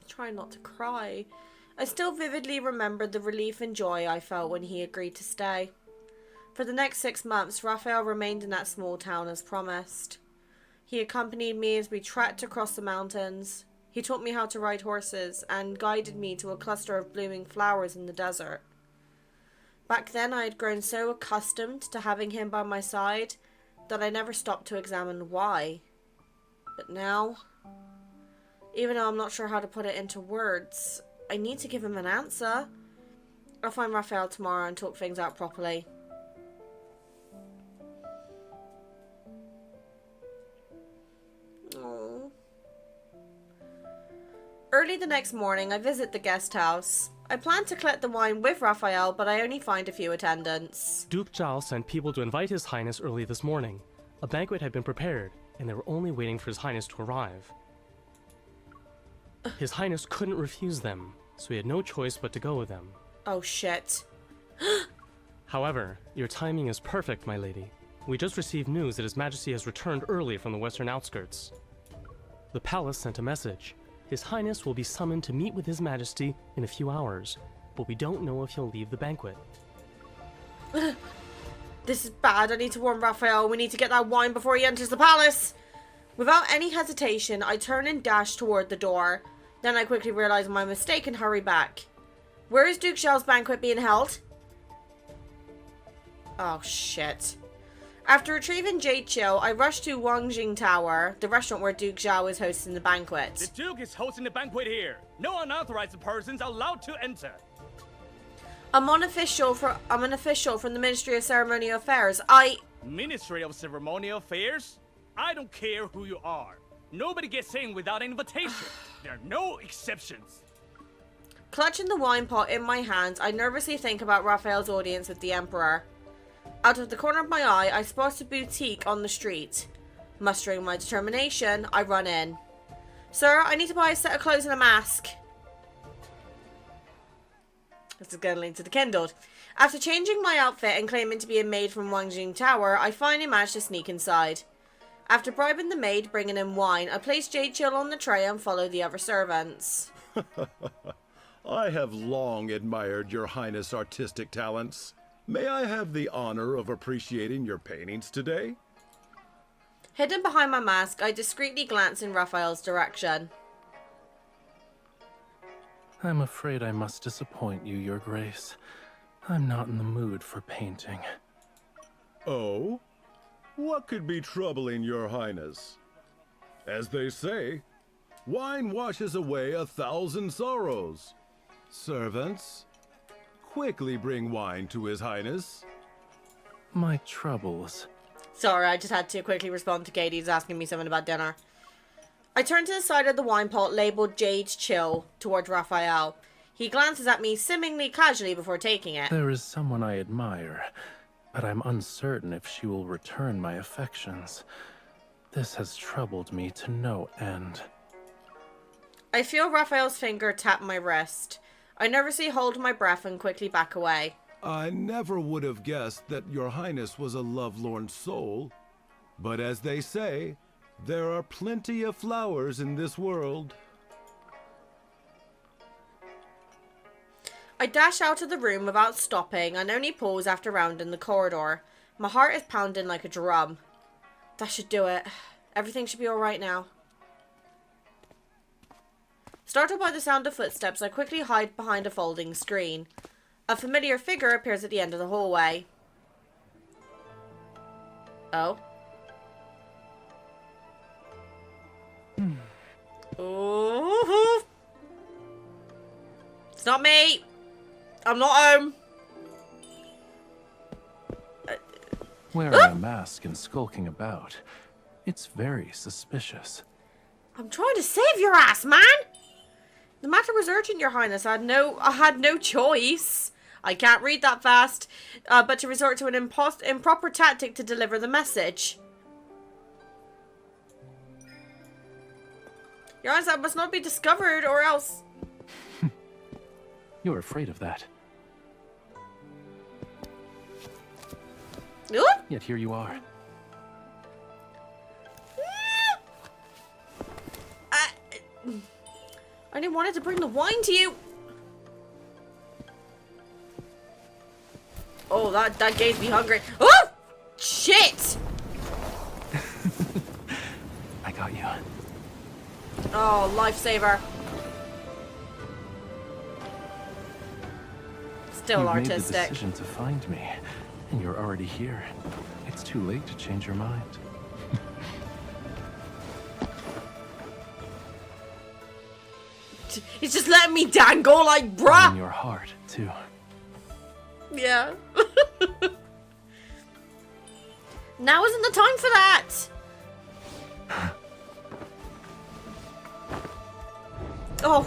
Try not to cry. I still vividly remember the relief and joy I felt when he agreed to stay. For the next 6 months, Raphael remained in that small town as promised. He accompanied me as we trekked across the mountains. He taught me how to ride horses and guided me to a cluster of blooming flowers in the desert. Back then I had grown so accustomed to having him by my side that I never stopped to examine why. But now, Even though I'm not sure how to put it into words, I need to give him an answer. I'll find Raphael tomorrow and talk things out properly. Aww. Early the next morning, I visit the guest house. I plan to collect the wine with Raphael, but I only find a few attendants. Duke Zhao sent people to invite His Highness early this morning. A banquet had been prepared, and they were only waiting for His Highness to arrive. His Highness couldn't refuse them, so he had no choice but to go with them. Oh shit. However, your timing is perfect, my lady. We just received news that His Majesty has returned early from the western outskirts. The palace sent a message. His Highness will be summoned to meet with His Majesty in a few hours, but we don't know if he'll leave the banquet. This is bad. I need to warn Raphael. We need to get that wine before he enters the palace. Without any hesitation, I turn and dash toward the door. Then I quickly realize my mistake and hurry back. Where is Duke Zhao's banquet being held? Oh, shit. After retrieving Jade Chill, I rush to Wangjing Tower, the restaurant where Duke Zhao is hosting the banquet. The Duke is hosting the banquet here. No unauthorized persons allowed to enter. I'm an official from the Ministry of Ceremonial Affairs. Ministry of Ceremonial Affairs? I don't care who you are. Nobody gets in without an invitation. There are no exceptions. Clutching the wine pot in my hands, I nervously think about Raphael's audience with the Emperor. Out of the corner of my eye, I spot a boutique on the street. Mustering my determination, I run in. Sir, I need to buy a set of clothes and a mask. This is going to lead to the kindled. After changing my outfit and claiming to be a maid from Wangjing Tower, I finally managed to sneak inside. After bribing the maid, bringing in wine, I place Jade Chill on the tray and follow the other servants. I have long admired your Highness' artistic talents. May I have the honor of appreciating your paintings today? Hidden behind my mask, I discreetly glance in Raphael's direction. I'm afraid I must disappoint you, Your Grace. I'm not in the mood for painting. Oh? What could be troubling your Highness? As they say, wine washes away 1,000 sorrows. Servants, quickly bring wine to His Highness. My troubles. Sorry, I just had to quickly respond to Katie's asking me something about dinner. I turn to the side of the wine pot labeled Jade's Chill towards Raphael. He glances at me seemingly casually before taking it. There is someone I admire, but I'm uncertain if she will return my affections. This has troubled me to no end. I feel Raphael's finger tap my wrist. I nervously hold my breath and quickly back away. I never would have guessed that your Highness was a lovelorn soul. But as they say, there are plenty of flowers in this world. I dash out of the room without stopping and only pause after rounding the corridor. My heart is pounding like a drum. That should do it. Everything should be alright now. Startled by the sound of footsteps, I quickly hide behind a folding screen. A familiar figure appears at the end of the hallway. Oh. Ooh. It's not me. I'm not home. Wearing a mask and skulking about. It's very suspicious. I'm trying to save your ass, man. The matter was urgent, Your Highness. I had no choice. I can't read that fast, but to resort to an improper tactic to deliver the message. Your Highness, I must not be discovered, or else... You're afraid of that. Ooh? Yet here you are. I didn't want to bring the wine to you. Oh, that gave me hungry. Oh! Shit! I got you. Oh, lifesaver. Still You've artistic. made the decision to find me, and you're already here. It's too late to change your mind. He's just letting me dangle like In bruh. your heart, too. Yeah. Now isn't the time for that. Oh.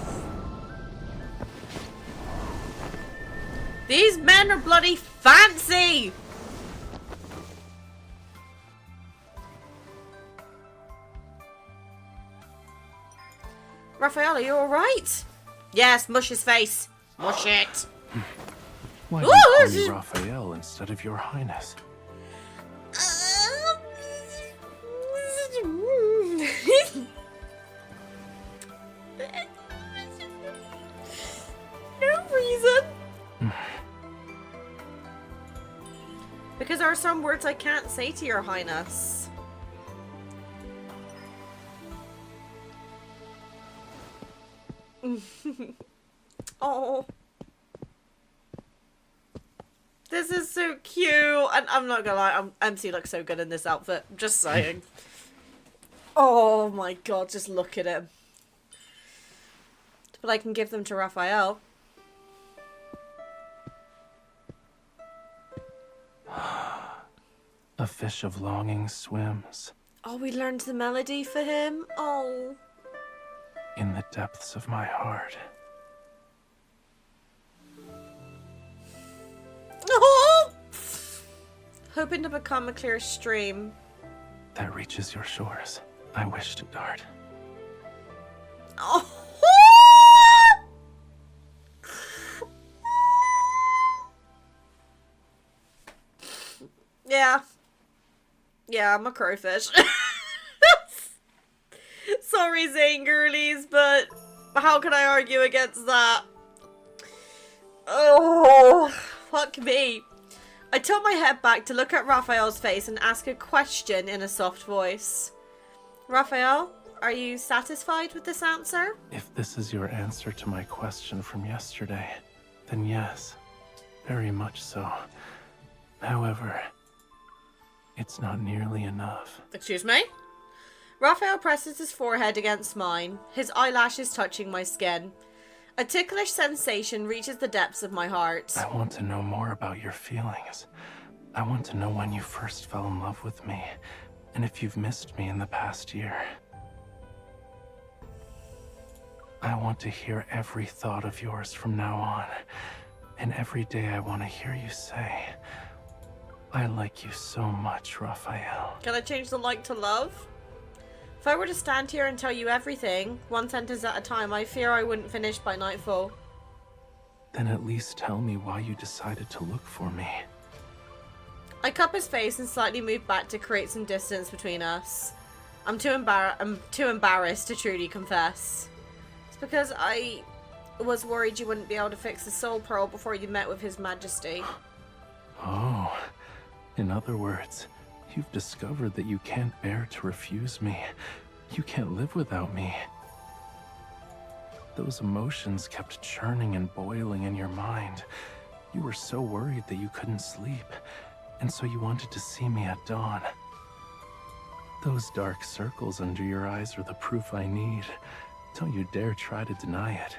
These men are bloody fancy. Raphael, are you alright? Yes, mush his face. Mush it. Why Ooh, do you call this me is- Raphael instead of your highness? No reason. Because there are some words I can't say to your highness. Oh. This is so cute. And I'm not gonna lie, MC looks so good in this outfit. Just saying. Oh my god, just look at him. But I can give them to Raphael. A fish of longing swims Oh, we learned the melody for him. Oh. in the depths of my heart. Oh! Hoping to become a clear stream. That reaches your shores. I wish to dart. Oh. Yeah. Yeah, I'm a crowfish. Sorry, Zane girlies, but how can I argue against that? Oh, fuck me. I tilt my head back to look at Raphael's face and ask a question in a soft voice. Raphael, are you satisfied with this answer? If this is your answer to my question from yesterday, then yes, very much so. However, it's not nearly enough. Excuse me? Raphael presses his forehead against mine, his eyelashes touching my skin. A ticklish sensation reaches the depths of my heart. I want to know more about your feelings. I want to know when you first fell in love with me, and if you've missed me in the past year. I want to hear every thought of yours from now on, and every day I want to hear you say, I like you so much, Raphael. Can I change the like to love? If I were to stand here and tell you everything, one sentence at a time, I fear I wouldn't finish by nightfall. Then at least tell me why you decided to look for me. I cup his face and slightly move back to create some distance between us. I'm too embarrassed to truly confess. It's because I was worried you wouldn't be able to fix the soul pearl before you met with His Majesty. Oh, in other words, you've discovered that you can't bear to refuse me. You can't live without me. Those emotions kept churning and boiling in your mind. You were so worried that you couldn't sleep, and so you wanted to see me at dawn. Those dark circles under your eyes are the proof I need. Don't you dare try to deny it.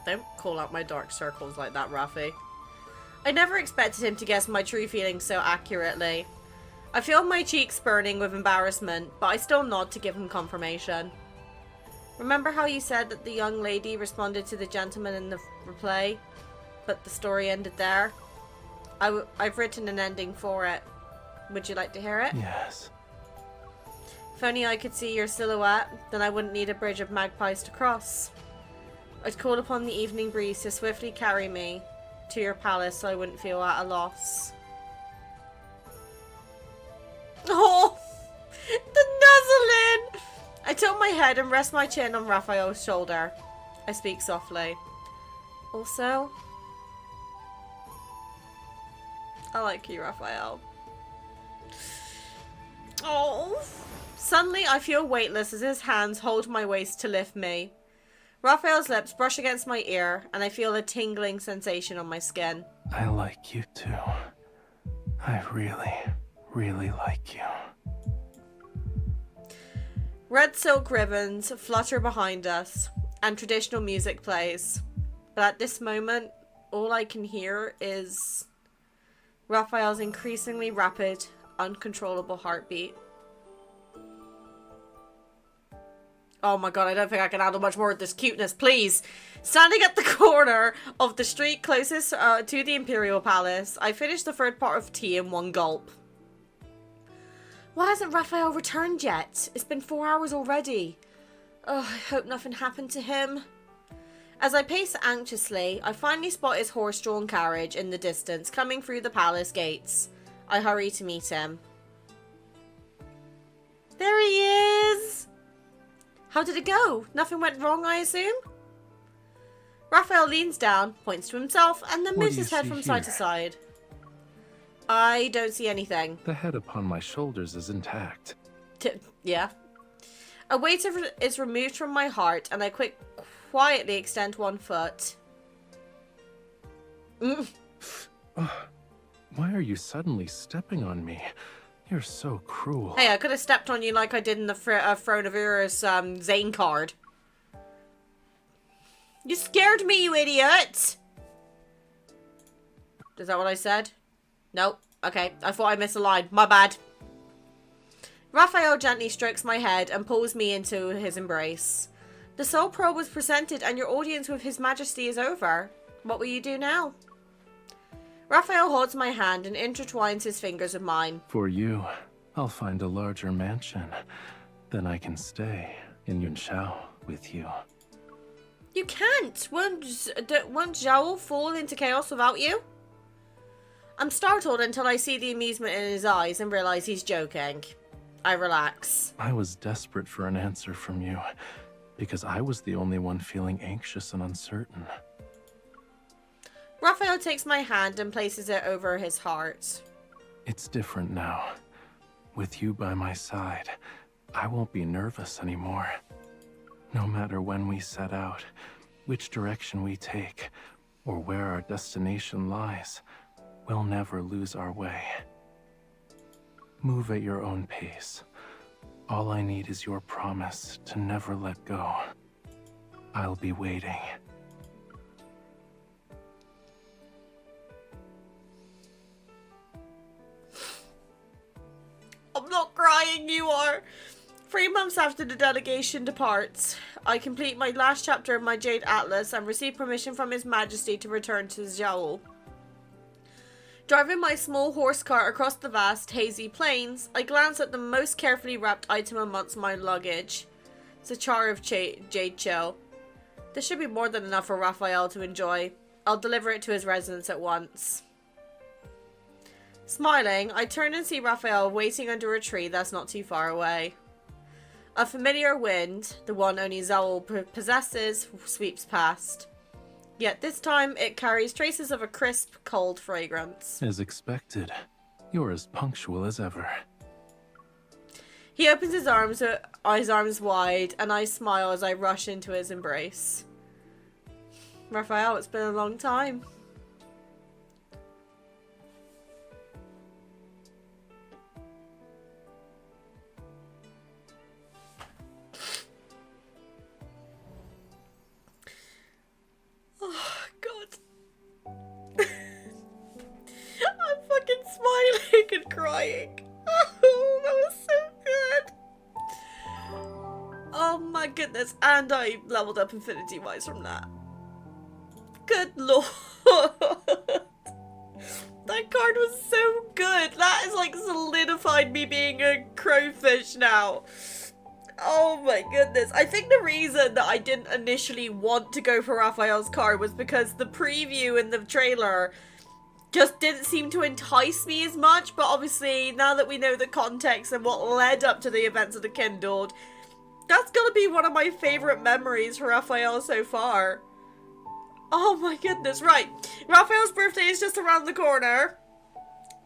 Don't call out my dark circles like that, Rafi. I never expected him to guess my true feelings so accurately. I feel my cheeks burning with embarrassment, but I still nod to give him confirmation. Remember how you said that the young lady responded to the gentleman in the replay, but the story ended there? I've written an ending for it. Would you like to hear it? Yes. If only I could see your silhouette, then I wouldn't need a bridge of magpies to cross. I'd call upon the evening breeze to swiftly carry me to your palace so I wouldn't feel at a loss. Oh! The nuzzling! I tilt my head and rest my chin on Raphael's shoulder. I speak softly. Also, I like you, Raphael. Oh! Suddenly, I feel weightless as his hands hold my waist to lift me. Raphael's lips brush against my ear, and I feel a tingling sensation on my skin. I like you too. I really, really like you. Red silk ribbons flutter behind us. and traditional music plays. But at this moment, all I can hear is Raphael's increasingly rapid, uncontrollable heartbeat. Oh my god, I don't think I can handle much more of this cuteness, please. Standing at the corner of the street closest to the Imperial Palace, I finished the third part of tea in one gulp. Why hasn't Raphael returned yet? It's been 4 hours already. Oh, I hope nothing happened to him. As I pace anxiously, I finally spot his horse-drawn carriage in the distance coming through the palace gates. I hurry to meet him. There he is! How did it go? Nothing went wrong, I assume? Raphael leans down, points to himself, and then moves his head from side to side. I don't see anything. The head upon my shoulders is intact. Yeah. A weight is removed from my heart, and I quietly extend one foot. Why are you suddenly stepping on me? You're so cruel. Hey, I could have stepped on you like I did in the Throne of Urus Zane card. You scared me, you idiot! Is that what I said? Nope. Okay, I thought I missed a line. My bad. Raphael gently strokes my head and pulls me into his embrace. The Soul Probe was presented and your audience with His Majesty is over. What will you do now? Raphael holds my hand and intertwines his fingers with mine. For you, I'll find a larger mansion. Then I can stay in Yunshao with you. You can't! Won't Zhao fall into chaos without you? I'm startled until I see the amusement in his eyes and realize he's joking. I relax. I was desperate for an answer from you, because I was the only one feeling anxious and uncertain. Raphael takes my hand and places it over his heart. It's different now. With you by my side, I won't be nervous anymore. No matter when we set out, which direction we take, or where our destination lies, we'll never lose our way. Move at your own pace. All I need is your promise to never let go. I'll be waiting. I'm not crying, you are. 3 months after the delegation departs, I complete my last chapter of my Jade Atlas and receive permission from His Majesty to return to Zhao. Driving my small horse cart across the vast, hazy plains, I glance at the most carefully wrapped item amongst my luggage. It's a jar of jade shell. This should be more than enough for Raphael to enjoy. I'll deliver it to his residence at once. Smiling, I turn and see Raphael waiting under a tree that's not too far away. A familiar wind, the one only Zhao possesses, sweeps past. Yet this time, it carries traces of a crisp, cold fragrance. As expected, you're as punctual as ever. He opens his arms wide, and I smile as I rush into his embrace. Raphael, it's been a long time. Smiling and crying. Oh, that was so good. Oh my goodness. And I leveled up infinity wise from that. Good lord. That card was so good. That is like solidified me being a CrowFish now. Oh my goodness. I think the reason that I didn't initially want to go for Raphael's card was because the preview and the trailer just didn't seem to entice me as much, but obviously now that we know the context and what led up to the events of the Kindled, that's gonna be one of my favourite memories for Raphael so far. Oh my goodness, right. Raphael's birthday is just around the corner.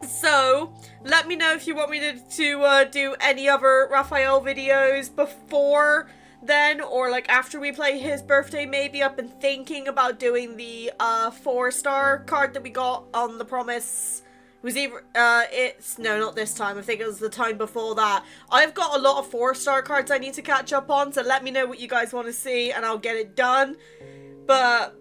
So, let me know if you want me to do any other Raphael videos before then, or like after we play his birthday maybe. I've been thinking about doing the 4-star card that we got on the Promise was either, no, not this time. I think it was the time before that. I've got a lot of 4-star cards I need to catch up on, so let me know what you guys want to see, and I'll get it done. But,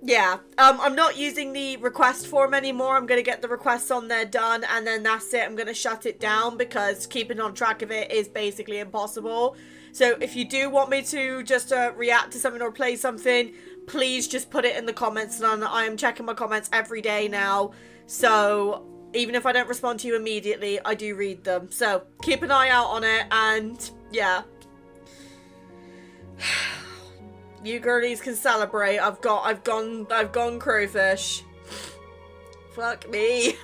yeah. I'm not using the request form anymore. I'm going to get the requests on there done, and then that's it. I'm going to shut it down, because keeping on track of it is basically impossible. So, if you do want me to just react to something or play something, please just put it in the comments, and I am checking my comments every day now. So, even if I don't respond to you immediately, I do read them. So, keep an eye out on it, and, yeah. You girlies can celebrate. I've gone CrowFish. Fuck me.